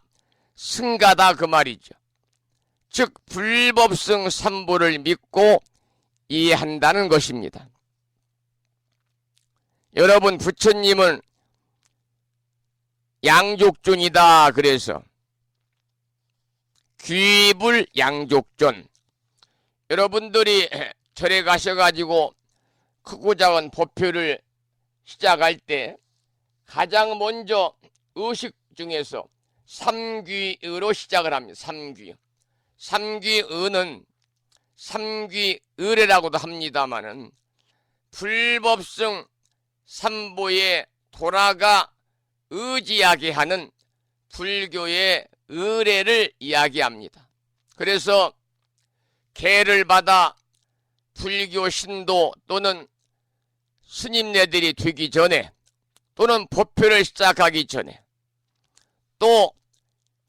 승가다 그 말이죠. 즉 불법승 삼보를 믿고 이해한다는 것입니다. 여러분 부처님은 양족존이다 그래서 귀불 양족존, 여러분들이 절에 가셔가지고 크고 작은 법표를 시작할 때 가장 먼저 의식 중에서 삼귀의로 시작을 합니다. 삼귀. 삼귀의는 삼귀의례라고도 합니다마는 불법성 삼보에 돌아가 의지하게 하는 불교의 의례를 이야기합니다. 그래서 계를 받아 불교 신도 또는 스님네들이 되기 전에 또는 법회를 시작하기 전에 또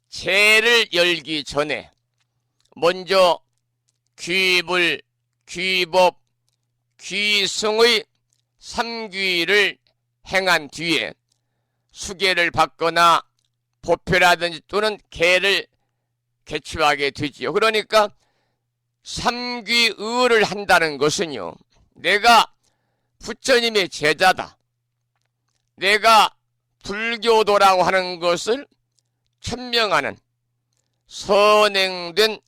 제를 열기 전에 먼저 귀불, 귀법, 귀승의 삼귀를 행한 뒤에 수계를 받거나 법회라든지 또는 계를 개최하게 되지요. 그러니까 삼귀의를 한다는 것은요, 내가 부처님의 제자다, 내가 불교도라고 하는 것을 천명하는 선행된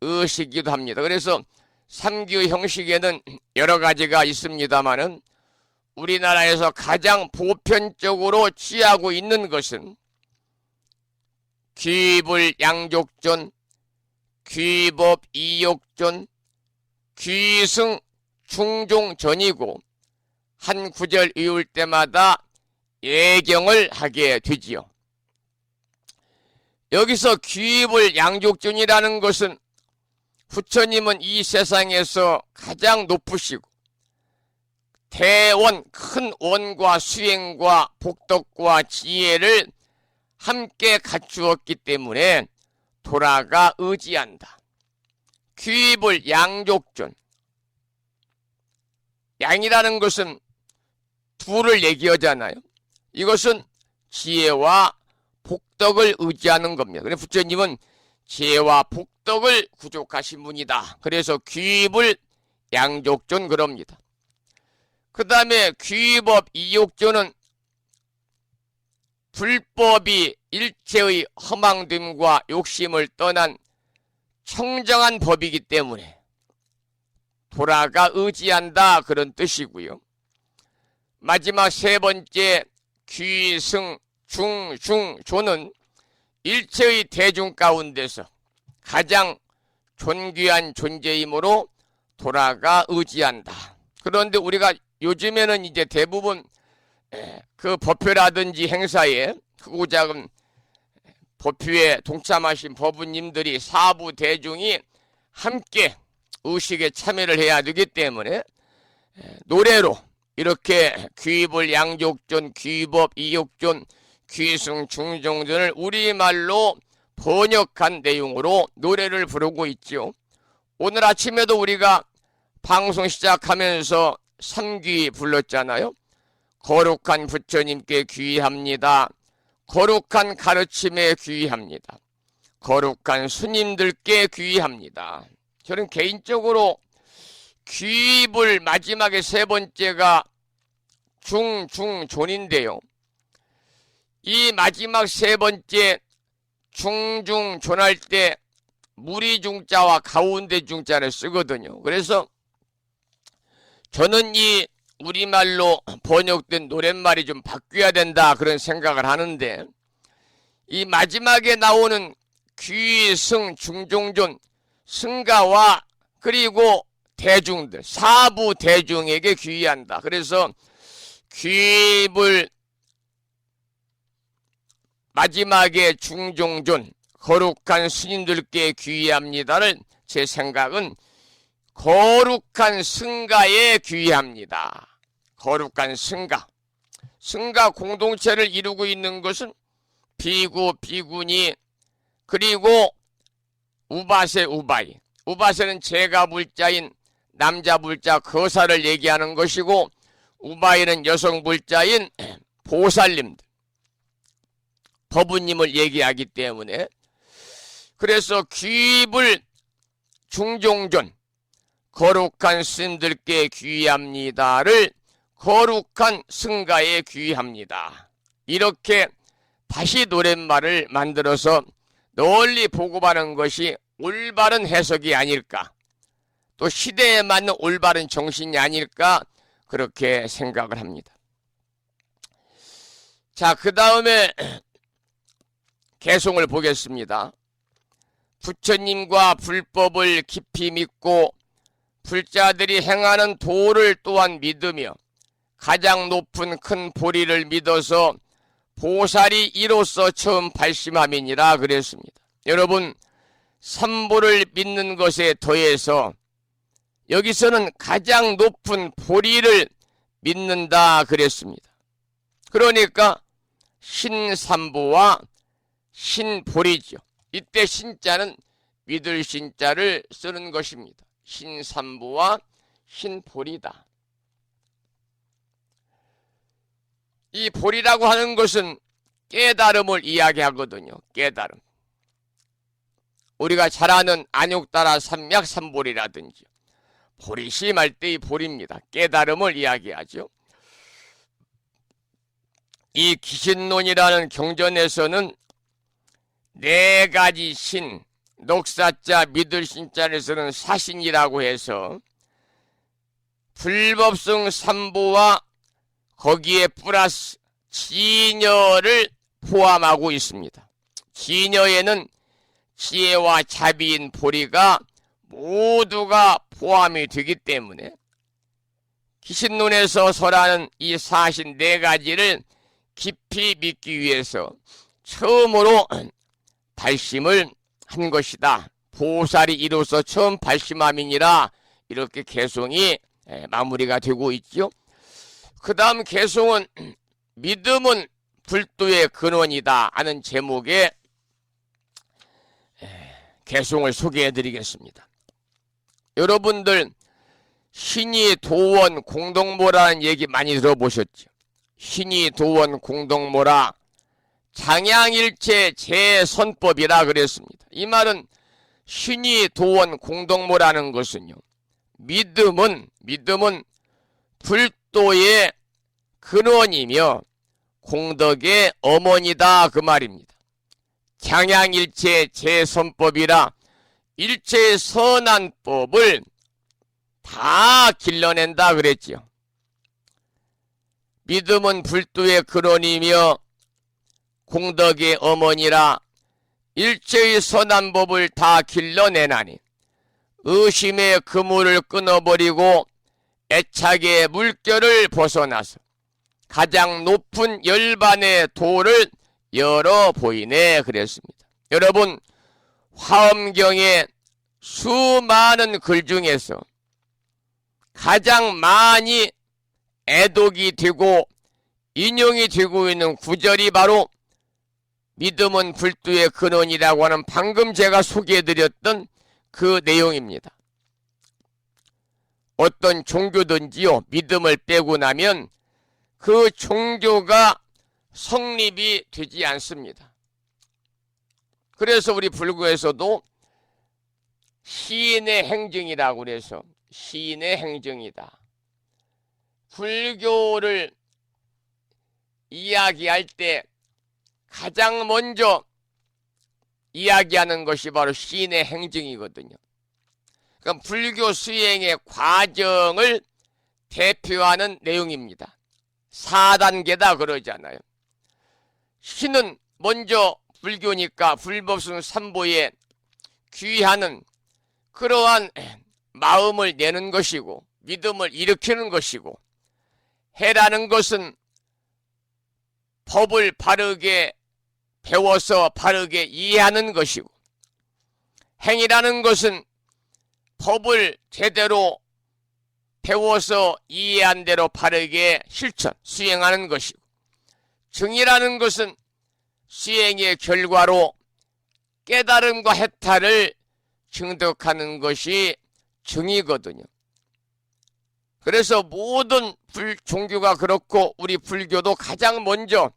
의식이기도 합니다. 그래서 삼귀의 형식에는 여러 가지가 있습니다마는 우리나라에서 가장 보편적으로 취하고 있는 것은 귀불 양족존, 귀법 이욕존, 귀승 중종전이고 한 구절 외울 때마다 예경을 하게 되지요. 여기서 귀불 양족존이라는 것은 부처님은 이 세상에서 가장 높으시고 대원, 큰 원과 수행과 복덕과 지혜를 함께 갖추었기 때문에 돌아가 의지한다. 귀불 양족존. 양이라는 것은 둘을 얘기하잖아요. 이것은 지혜와 복덕을 의지하는 겁니다. 그래서 부처님은 지혜와 복덕을 구족하신 분이다. 그래서 귀불 양족존 그럽니다. 그 다음에 귀법 이욕존은 불법이 일체의 허망됨과 욕심을 떠난 청정한 법이기 때문에 돌아가 의지한다 그런 뜻이고요. 마지막 세 번째 귀승 중중조는 일체의 대중 가운데서 가장 존귀한 존재이므로 돌아가 의지한다. 그런데 우리가 요즘에는 이제 대부분 그 법회라든지 행사에 크고 작은 법회에 동참하신 법우님들이 사부 대중이 함께 의식에 참여를 해야 되기 때문에 노래로 이렇게 귀불 양족존, 귀법 이욕존, 귀승 중종존을 우리말로 번역한 내용으로 노래를 부르고 있죠. 오늘 아침에도 우리가 방송 시작하면서 삼귀 불렀잖아요. 거룩한 부처님께 귀의합니다. 거룩한 가르침에 귀의합니다. 거룩한 스님들께 귀의합니다. 저는 개인적으로 귀불 마지막에 세 번째가 중중존인데요. 이 마지막 세 번째 중중존할 때 무리중자와 가운데 중자를 쓰거든요. 그래서 저는 이 우리말로 번역된 노랫말이 좀 바뀌어야 된다 그런 생각을 하는데, 이 마지막에 나오는 귀승 중종존, 승가와 그리고 대중들, 사부 대중에게 귀의한다. 그래서 귀불 마지막에 중종존, 거룩한 스님들께 귀의합니다를 제 생각은 거룩한 승가에 귀의합니다. 거룩한 승가. 승가 공동체를 이루고 있는 것은 비구, 비구니, 그리고 우바세, 우바이. 우바세는 제가 불자인 남자 불자 거사를 얘기하는 것이고, 우바이는 여성 불자인 보살님들, 법우님을 얘기하기 때문에, 그래서 귀불 중종존, 거룩한 스님들께 귀의합니다를 거룩한 승가에 귀의합니다. 이렇게 다시 노랫말을 만들어서 널리 보고하는 것이 올바른 해석이 아닐까, 또 시대에 맞는 올바른 정신이 아닐까, 그렇게 생각을 합니다. 자, 그 다음에 개송을 보겠습니다. 부처님과 불법을 깊이 믿고 불자들이 행하는 도를 또한 믿으며 가장 높은 큰 보리를 믿어서 보살이 이로써 처음 발심함이니라 그랬습니다. 여러분, 삼보를 믿는 것에 더해서 여기서는 가장 높은 보리를 믿는다 그랬습니다. 그러니까 신삼보와 신보리죠. 이때 신자는 믿을 신자를 쓰는 것입니다. 신삼보와 신보리다. 이 보리라고 하는 것은 깨달음을 이야기하거든요. 깨달음. 우리가 잘 아는 안욕따라 삼약 삼보리라든지 보리심할 때의 보리입니다. 깨달음을 이야기하죠. 이 기신론이라는 경전에서는 네 가지 신, 녹사자, 믿을 신자를 쓰는 사신이라고 해서 불법성 삼보와 거기에 플러스 진여를 포함하고 있습니다. 진여에는 지혜와 자비인 보리가 모두가 포함이 되기 때문에 기신론에서 설하는 이 사신 네 가지를 깊이 믿기 위해서 처음으로 발심을 한 것이다. 보살이 이로써 처음 발심함이니라. 이렇게 개송이 마무리가 되고 있죠. 그 다음 개송은 믿음은 불도의 근원이다 하는 제목의 개송을 소개해 드리겠습니다. 여러분들 신이 도원 공동모라는 얘기 많이 들어보셨죠? 신이 도원 공동모라 장양일체 제선법이라 그랬습니다. 이 말은 신이 도원 공동모라는 것은요, 믿음은 불도의 근원이며 공덕의 어머니다 그 말입니다. 장양일체 제선법이라 일체의 선한 법을 다 길러낸다 그랬죠. 믿음은 불도의 근원이며 공덕의 어머니라 일체의 선한 법을 다 길러내나니 의심의 그물을 끊어버리고 애착의 물결을 벗어나서 가장 높은 열반의 도를 열어 보이네 그랬습니다. 여러분, 화엄경의 수많은 글 중에서 가장 많이 애독이 되고 인용이 되고 있는 구절이 바로 믿음은 불도의 근원이라고 하는 방금 제가 소개해드렸던 그 내용입니다. 어떤 종교든지요, 믿음을 빼고 나면 그 종교가 성립이 되지 않습니다. 그래서 우리 불교에서도 시인의 행정이라고 그래서 시인의 행정이다. 불교를 이야기할 때 가장 먼저 이야기하는 것이 바로 시인의 행정이거든요. 그러니까 불교 수행의 과정을 대표하는 내용입니다. 4단계다 그러잖아요. 신은 먼저 불교니까 불법성 삼보에 귀하는 그러한 마음을 내는 것이고 믿음을 일으키는 것이고, 해라는 것은 법을 바르게 배워서 바르게 이해하는 것이고, 행이라는 것은 법을 제대로 배워서 이해한 대로 바르게 실천, 수행하는 것이고, 증이라는 것은 수행의 결과로 깨달음과 해탈을 증득하는 것이 증이거든요. 그래서 모든 종교가 그렇고 우리 불교도 가장 먼저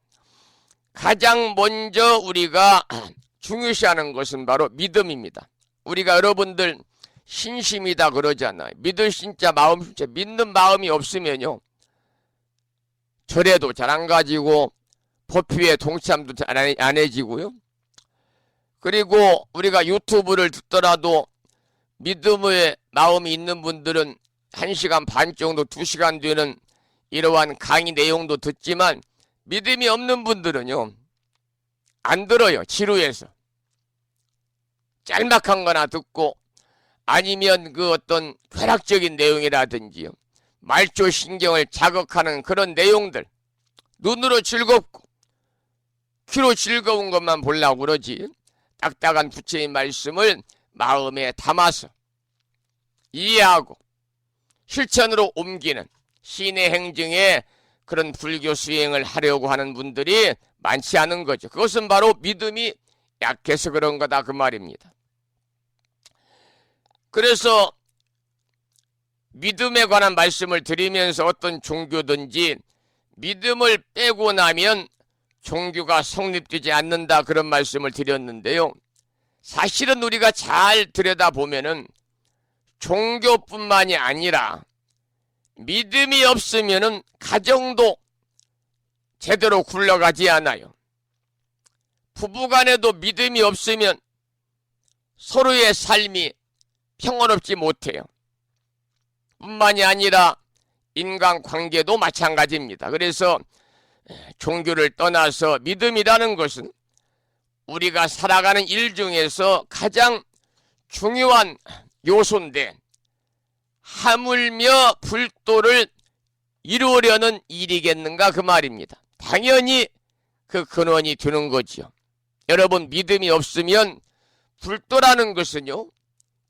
우리가 중요시하는 것은 바로 믿음입니다. 우리가 여러분들 신심이다 그러잖아요. 믿을 신자 마음 신자, 믿는 마음이 없으면요 절에도 잘 안 가지고 법회에 동참도 잘 안 해지고요. 그리고 우리가 유튜브를 듣더라도 믿음의 마음이 있는 분들은 1시간 반 정도 2시간 되는 이러한 강의 내용도 듣지만 믿음이 없는 분들은요, 안 들어요. 지루해서. 짤막한 거나 듣고, 아니면 그 어떤 쾌락적인 내용이라든지요, 말조 신경을 자극하는 그런 내용들, 눈으로 즐겁고 귀로 즐거운 것만 보려고 그러지, 딱딱한 부처님 말씀을 마음에 담아서 이해하고 실천으로 옮기는 신의 행정에 그런 불교 수행을 하려고 하는 분들이 많지 않은 거죠. 그것은 바로 믿음이 약해서 그런 거다 그 말입니다. 그래서 믿음에 관한 말씀을 드리면서 어떤 종교든지 믿음을 빼고 나면 종교가 성립되지 않는다 그런 말씀을 드렸는데요. 사실은 우리가 잘 들여다보면은 종교뿐만이 아니라 믿음이 없으면은 가정도 제대로 굴러가지 않아요. 부부간에도 믿음이 없으면 서로의 삶이 평화롭지 못해요. 뿐만이 아니라 인간관계도 마찬가지입니다. 그래서 종교를 떠나서 믿음이라는 것은 우리가 살아가는 일 중에서 가장 중요한 요소인데, 하물며 불도를 이루려는 일이겠는가 그 말입니다. 당연히 그 근원이 되는 거죠. 여러분, 믿음이 없으면 불도라는 것은요,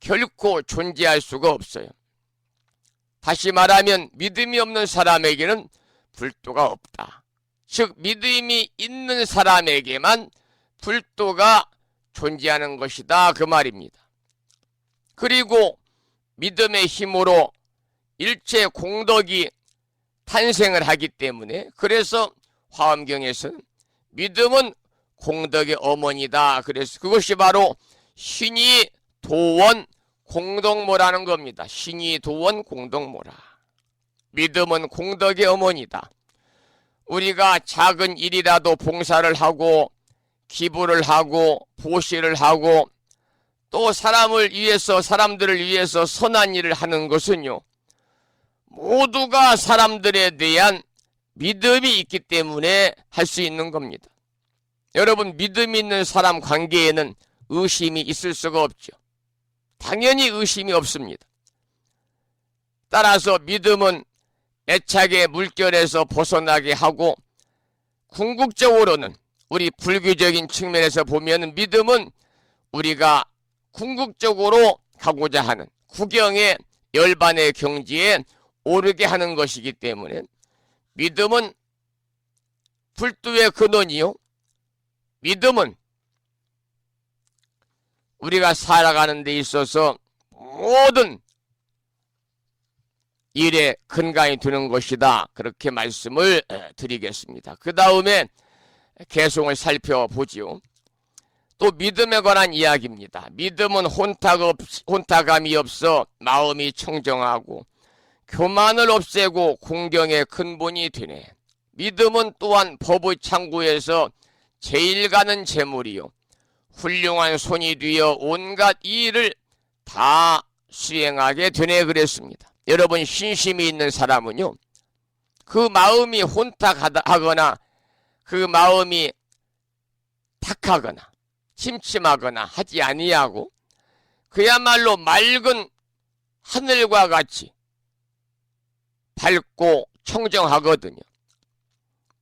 결코 존재할 수가 없어요. 다시 말하면 믿음이 없는 사람에게는 불도가 없다. 즉 믿음이 있는 사람에게만 불도가 존재하는 것이다 그 말입니다. 그리고 믿음의 힘으로 일체 공덕이 탄생을 하기 때문에, 그래서 화엄경에서는 믿음은 공덕의 어머니다. 그래서 그것이 바로 신이 도원 공덕모라는 겁니다. 신이 도원 공덕모라. 믿음은 공덕의 어머니다. 우리가 작은 일이라도 봉사를 하고 기부를 하고 보시를 하고 또 사람들을 위해서 선한 일을 하는 것은요, 모두가 사람들에 대한 믿음이 있기 때문에 할 수 있는 겁니다. 여러분, 믿음 있는 사람 관계에는 의심이 있을 수가 없죠. 당연히 의심이 없습니다. 따라서 믿음은 애착의 물결에서 벗어나게 하고, 궁극적으로는 우리 불교적인 측면에서 보면 믿음은 우리가 궁극적으로 가고자 하는 구경의 열반의 경지에 오르게 하는 것이기 때문에 믿음은 불도의 근원이요, 믿음은 우리가 살아가는 데 있어서 모든 일에 근간이 되는 것이다. 그렇게 말씀을 드리겠습니다. 그 다음에 개송을 살펴보지요. 또 믿음에 관한 이야기입니다. 믿음은 혼탁함이 없어 마음이 청정하고 교만을 없애고 공경의 근본이 되네. 믿음은 또한 법의 창구에서 제일 가는 재물이요, 훌륭한 손이 되어 온갖 일을 다 수행하게 되네 그랬습니다. 여러분, 신심이 있는 사람은요, 그 마음이 혼탁하거나 그 마음이 탁하거나 침침하거나 하지 아니하고 그야말로 맑은 하늘과 같이 밝고 청정하거든요.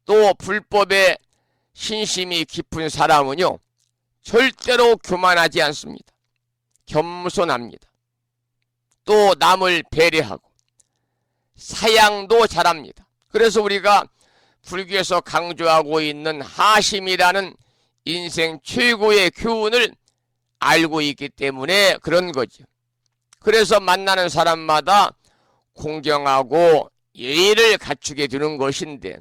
또 불법에 신심이 깊은 사람은요, 절대로 교만하지 않습니다. 겸손합니다. 또 남을 배려하고 사양도 잘합니다. 그래서 우리가 불교에서 강조하고 있는 하심이라는 인생 최고의 교훈을 알고 있기 때문에 그런 거죠. 그래서 만나는 사람마다 공경하고 예의를 갖추게 되는 것인데,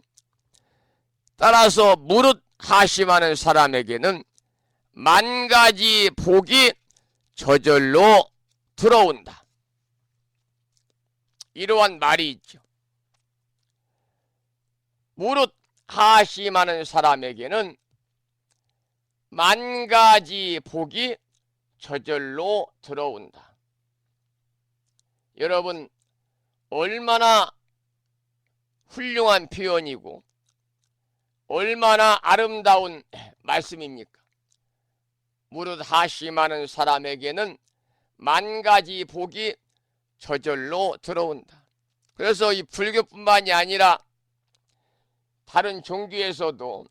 따라서 무릇 하심하는 사람에게는 만 가지 복이 저절로 들어온다. 이러한 말이 있죠. 무릇 하심하는 사람에게는 만 가지 복이 저절로 들어온다. 여러분, 얼마나 훌륭한 표현이고 얼마나 아름다운 말씀입니까? 무릇 하심하는 사람에게는 만 가지 복이 저절로 들어온다. 그래서 이 불교뿐만이 아니라 다른 종교에서도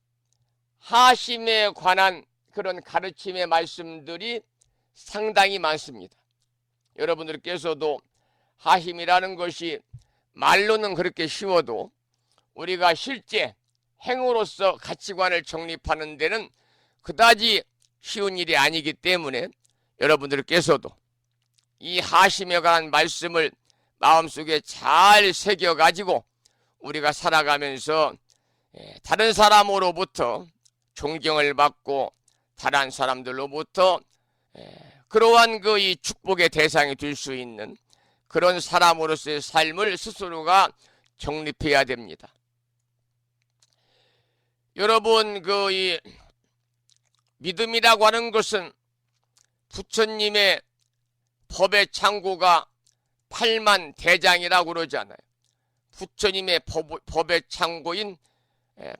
하심에 관한 그런 가르침의 말씀들이 상당히 많습니다. 여러분들께서도 하심이라는 것이 말로는 그렇게 쉬워도 우리가 실제 행으로서 가치관을 정립하는 데는 그다지 쉬운 일이 아니기 때문에 여러분들께서도 이 하심에 관한 말씀을 마음속에 잘 새겨가지고 우리가 살아가면서 다른 사람으로부터 존경을 받고 다른 사람들로부터 그러한 그 이 축복의 대상이 될 수 있는 그런 사람으로서의 삶을 스스로가 정립해야 됩니다. 여러분, 그 이 믿음이라고 하는 것은 부처님의 법의 창고가 8만 대장이라고 그러잖아요. 부처님의 법의 창고인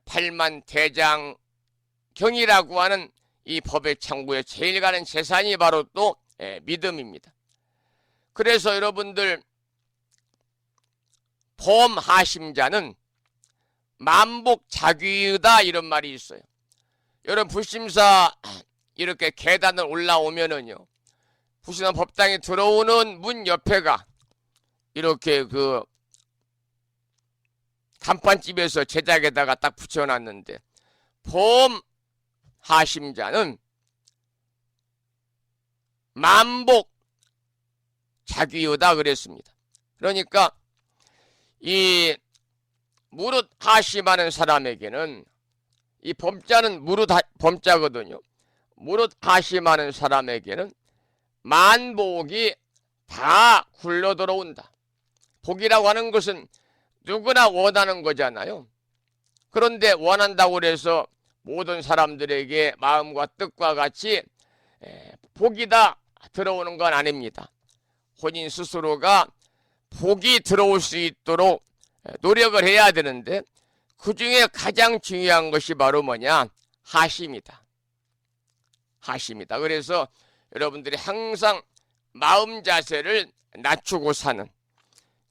8만 대장경이라고 하는 이 법의 창고에 제일 가는 재산이 바로 또 믿음입니다. 그래서 여러분들 범하심자는 만복자귀이다 이런 말이 있어요. 여러분 불심사 이렇게 계단을 올라오면은요, 불심사 법당에 들어오는 문 옆에가 이렇게 그 간판집에서 제작에다가 딱 붙여놨는데 범하심자는 만복자귀이다 그랬습니다. 그러니까 이 무릇 하심하는 사람에게는 이 범자는 무릇 범자거든요. 무릇 하심하는 사람에게는 만복이 다 굴러 들어온다. 복이라고 하는 것은 누구나 원하는 거잖아요. 그런데 원한다고 해서 모든 사람들에게 마음과 뜻과 같이 복이 다 들어오는 건 아닙니다. 본인 스스로가 복이 들어올 수 있도록 노력을 해야 되는데 그 중에 가장 중요한 것이 바로 뭐냐? 하심이다. 하심이다. 그래서 여러분들이 항상 마음 자세를 낮추고 사는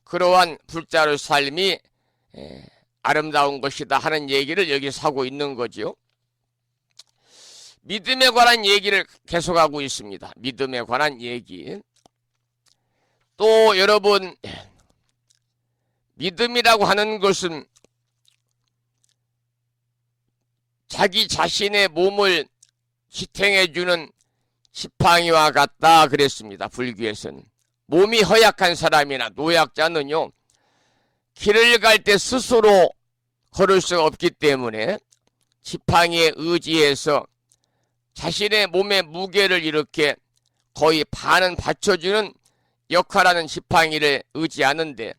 그러한 불자의 삶이 아름다운 것이다 하는 얘기를 여기서 하고 있는 거죠. 믿음에 관한 얘기를 계속하고 있습니다. 믿음에 관한 얘기. 또 여러분, 믿음이라고 하는 것은 자기 자신의 몸을 지탱해주는 지팡이와 같다 그랬습니다. 불교에서는. 몸이 허약한 사람이나 노약자는요, 길을 갈 때 스스로 걸을 수가 없기 때문에 지팡이에 의지해서 자신의 몸의 무게를 이렇게 거의 반은 받쳐주는 역할하는 지팡이를 의지하는데,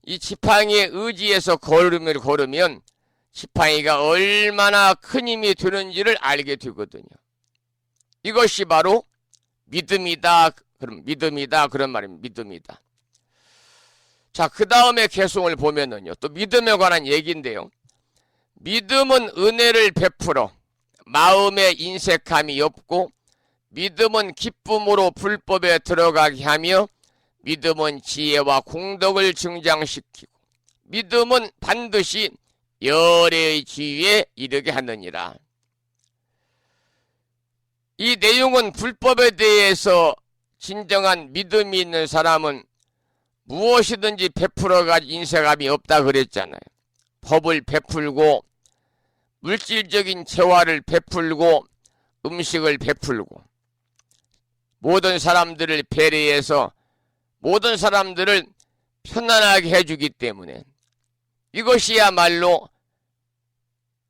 이 지팡이에 의지해서 걸으면 지팡이가 얼마나 큰 힘이 되는지를 알게 되거든요. 이것이 바로 믿음이다. 그럼 믿음이다. 그런 말입니다. 믿음이다. 자, 그 다음에 개송을 보면은요, 또 믿음에 관한 얘기인데요. 믿음은 은혜를 베풀어 마음에 인색함이 없고, 믿음은 기쁨으로 불법에 들어가게 하며, 믿음은 지혜와 공덕을 증장시키고, 믿음은 반드시 열의 지위에 이르게 하느니라. 이 내용은 불법에 대해서 진정한 믿음이 있는 사람은 무엇이든지 베풀어가 인색함이 없다 그랬잖아요. 법을 베풀고 물질적인 재화를 베풀고 음식을 베풀고 모든 사람들을 배려해서 모든 사람들을 편안하게 해주기 때문에 이것이야말로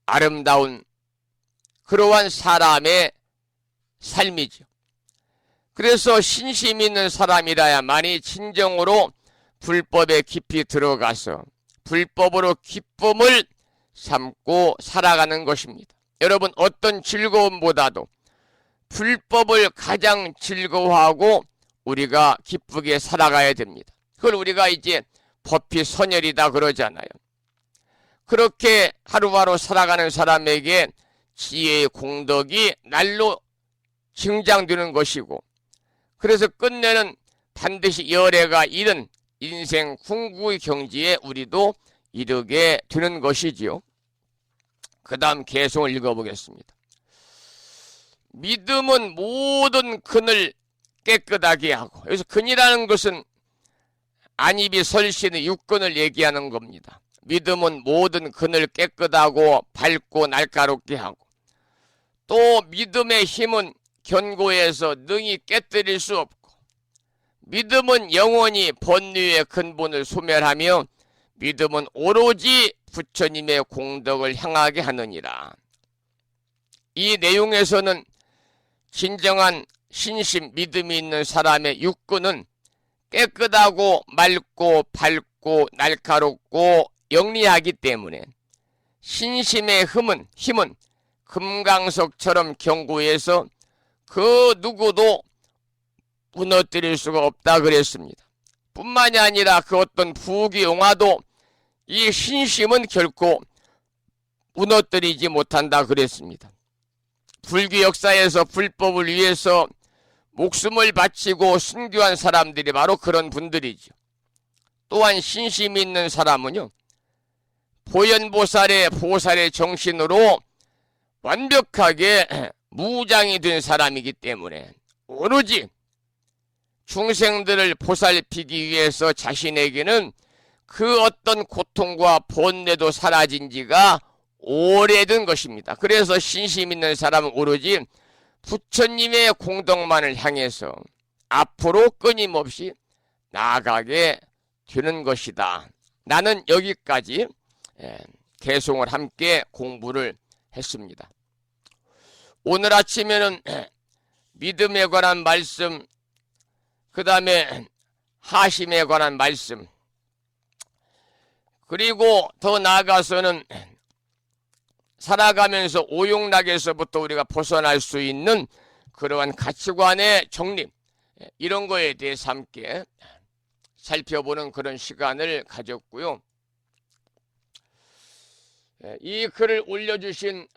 아름다운 그러한 사람의 삶이죠. 그래서 신심 있는 사람이라야만이 진정으로 불법에 깊이 들어가서 불법으로 기쁨을 삼고 살아가는 것입니다. 여러분, 어떤 즐거움보다도 불법을 가장 즐거워하고 우리가 기쁘게 살아가야 됩니다. 그걸 우리가 이제 법이 선열이다 그러잖아요. 그렇게 하루하루 살아가는 사람에게 지혜의 공덕이 날로 증장되는 것이고, 그래서 끝내는 반드시 열애가 이른 인생 궁극의 경지에 우리도 이르게 되는 것이지요. 그 다음 개송을 읽어보겠습니다. 믿음은 모든 근을 깨끗하게 하고, 여기서 근이라는 것은 안입이 설신의 육근을 얘기하는 겁니다. 믿음은 모든 근을 깨끗하고 밝고 날카롭게 하고, 또 믿음의 힘은 견고해서 능히 깨뜨릴 수 없고, 믿음은 영원히 번뇌의 근본을 소멸하며 믿음은 오로지 부처님의 공덕을 향하게 하느니라. 이 내용에서는 진정한 신심 믿음이 있는 사람의 육근은 깨끗하고 맑고 밝고 날카롭고 영리하기 때문에 신심의 힘은 금강석처럼 견고해서 그 누구도 무너뜨릴 수가 없다 그랬습니다. 뿐만이 아니라 그 어떤 부귀영화도 이 신심은 결코 무너뜨리지 못한다 그랬습니다. 불교 역사에서 불법을 위해서 목숨을 바치고 순교한 사람들이 바로 그런 분들이죠. 또한 신심이 있는 사람은요, 보살의 정신으로 완벽하게 무장이 된 사람이기 때문에 오로지 중생들을 보살피기 위해서 자신에게는 그 어떤 고통과 번뇌도 사라진 지가 오래된 것입니다. 그래서 신심 있는 사람은 오로지 부처님의 공덕만을 향해서 앞으로 끊임없이 나아가게 되는 것이다. 나는 여기까지 개송을 함께 공부를 했습니다. 오늘 아침에는 믿음에 관한 말씀, 그 다음에 하심에 관한 말씀, 그리고 더 나아가서는 살아가면서 오용락에서부터 우리가 벗어날 수 있는 그러한 가치관의 정립, 이런 거에 대해서 함께 살펴보는 그런 시간을 가졌고요. 이 글을 올려주신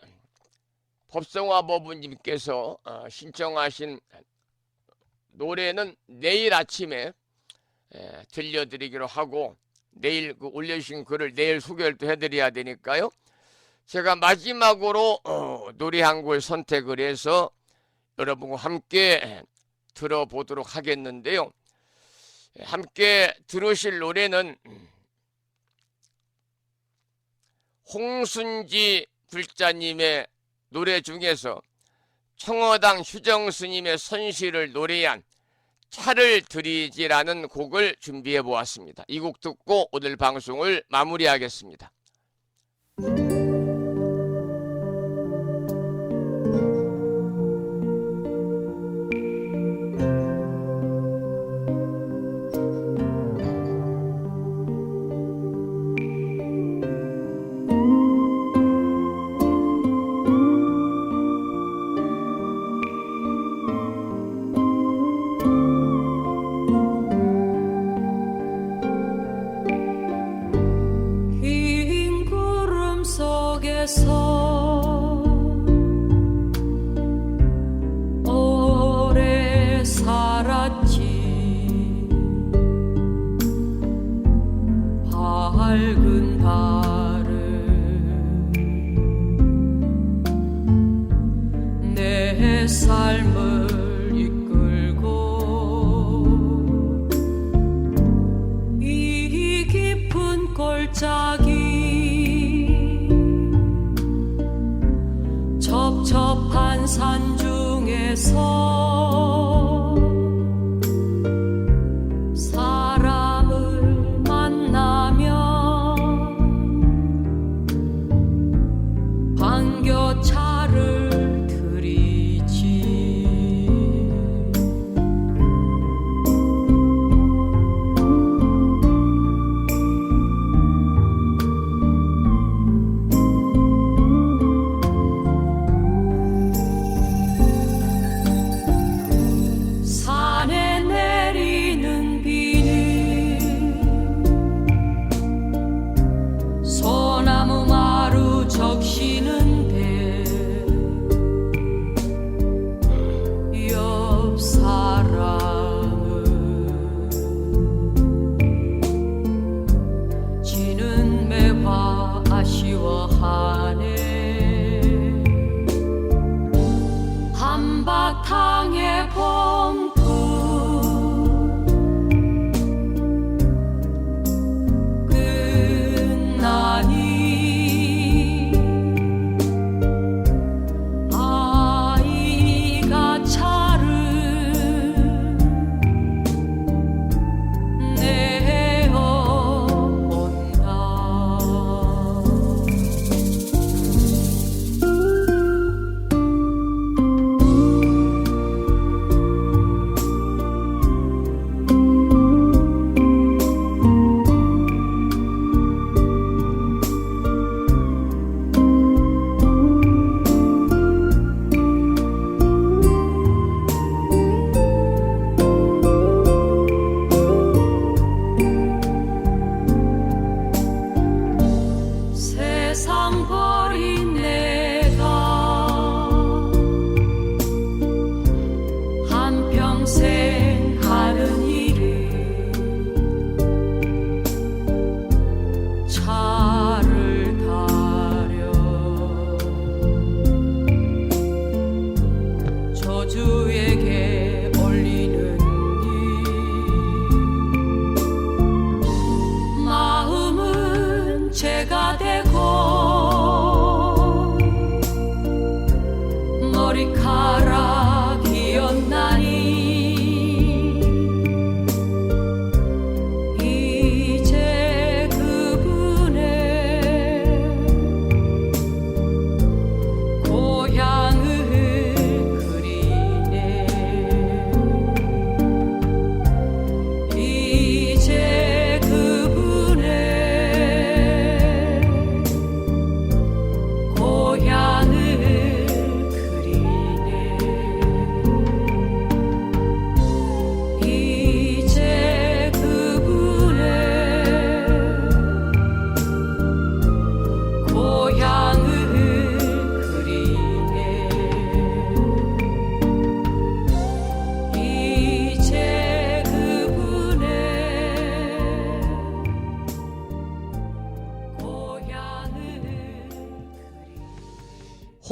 법성화법부님께서 신청하신 노래는 내일 아침에 들려드리기로 하고, 내일 그 올려주신 글을 내일 소개를 또 해드려야 되니까요. 제가 마지막으로 노래 한 곡을 선택을 해서 여러분과 함께 들어보도록 하겠는데요. 함께 들으실 노래는 홍순지 불자님의 노래 중에서 청어당 휴정스님의 선시를 노래한 차를 드리지라는 곡을 준비해 보았습니다. 이 곡 듣고 오늘 방송을 마무리하겠습니다. 흰 구름 속에서 오래 살았지.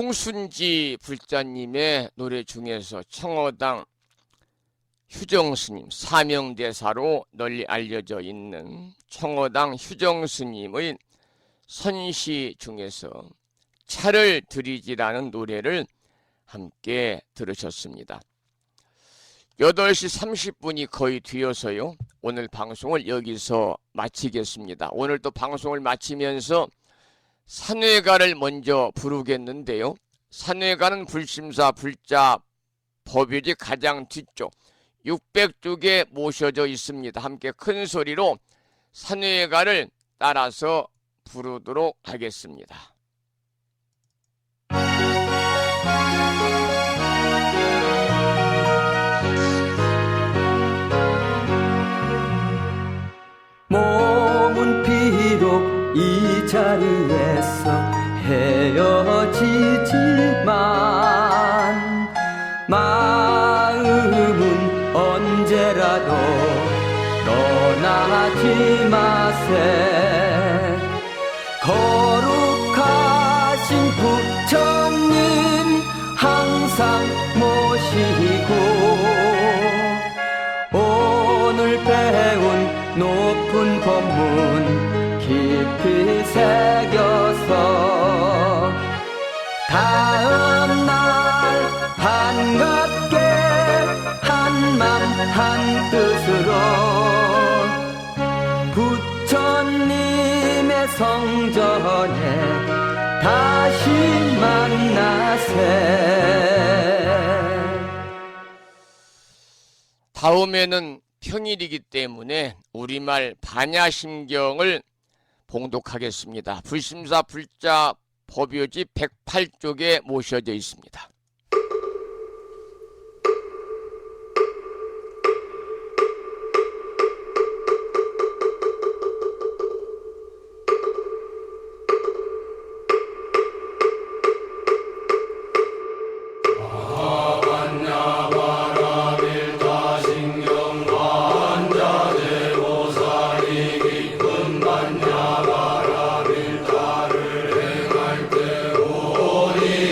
홍순지 불자님의 노래 중에서 청어당 휴정스님, 사명대사로 널리 알려져 있는 청어당 휴정스님의 선시 중에서 차를 드리지라는 노래를 함께 들으셨습니다. 8시 30분이 거의 뒤어서요. 오늘 방송을 여기서 마치겠습니다. 오늘 또 방송을 마치면서 산회가를 먼저 부르겠는데요. 산회가는 불심사 불자 법요지 가장 뒤쪽 600쪽에 모셔져 있습니다. 함께 큰 소리로 산회가를 따라서 부르도록 하겠습니다. 몸은 비록 이 자리에서 헤어지지만 마음은 언제라도 떠나지 마세. 거룩하신 부처님 항상 모시고 오늘 배운 높은 법문 깊이 새겨서 다음날 반갑게 한맘 한뜻으로 부처님의 성전에 다시 만나세. 다음에는 평일이기 때문에 우리말 반야심경을 봉독하겠습니다. 불심사 불자 법요지 108쪽에 모셔져 있습니다.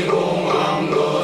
공항도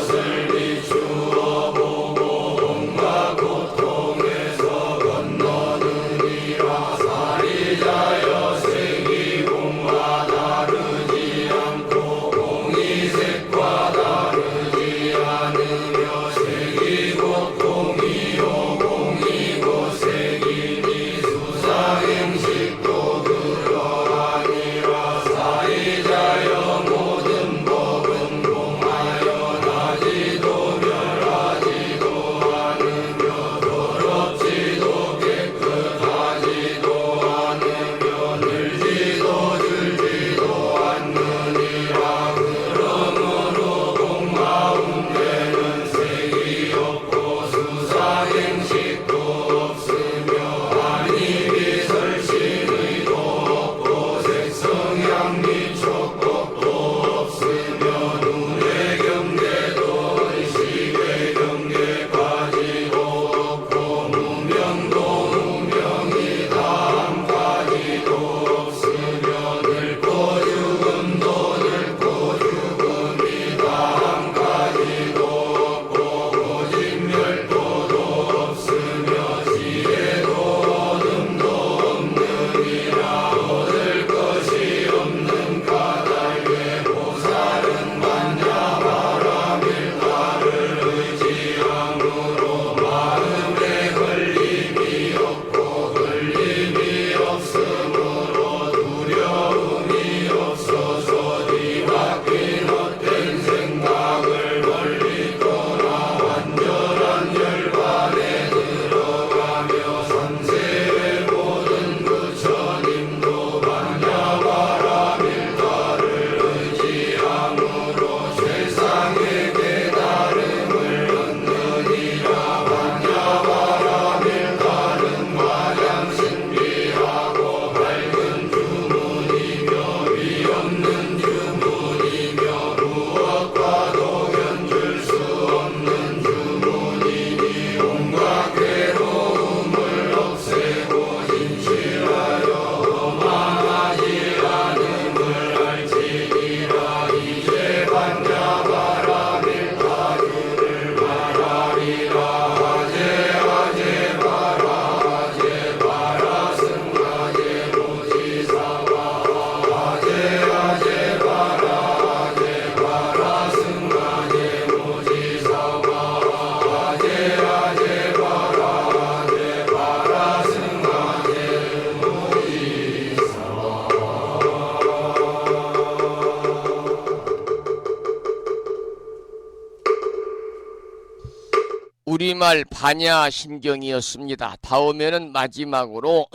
주말 반야심경이었습니다. 다음에는 마지막으로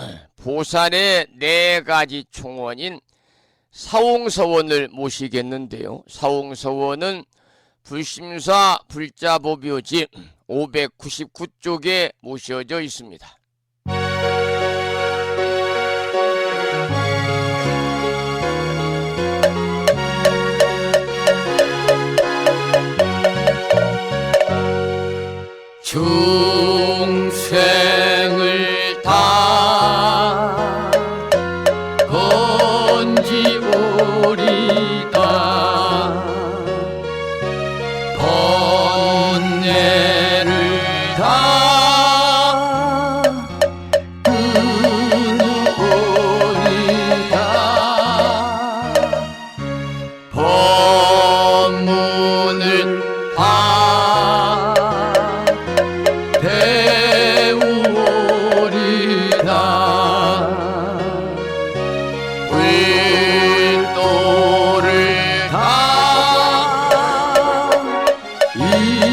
보살의 4가지 총원인 사홍서원을 모시겠는데요. 사홍서원은 불심사 불자보묘지 599쪽에 모셔져 있습니다. 중생을 다 건지오리다 번뇌를 다 끊으오리다 법문을 다 배우오리다 불도를 다 이루오리다.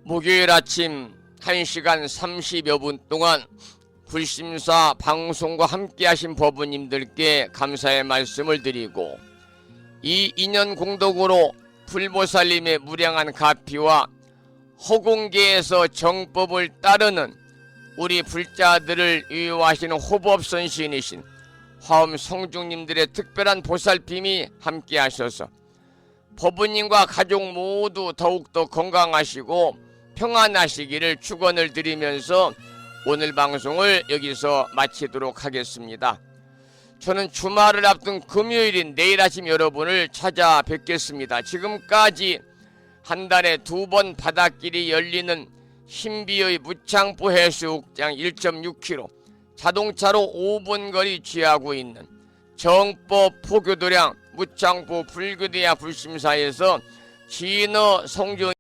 목요일 아침 1시간 30여 분 동안 불심사 방송과 함께 하신 법부님들께 감사의 말씀을 드리고, 이 인연 공덕으로 불보살님의 무량한 가피와 허공계에서 정법을 따르는 우리 불자들을 위로하시는 호법선신이신 화엄 성중님들의 특별한 보살핌이 함께 하셔서 법부님과 가족 모두 더욱더 건강하시고 평안하시기를 축원을 드리면서 오늘 방송을 여기서 마치도록 하겠습니다. 저는 주말을 앞둔 금요일인 내일 아침 여러분을 찾아뵙겠습니다. 지금까지 한 달에 2번 바닷길이 열리는 신비의 무창포 해수욕장 1.6km, 자동차로 5분 거리 취하고 있는 정법 포교도량 무창포 불교대야 불심사에서 진어 성종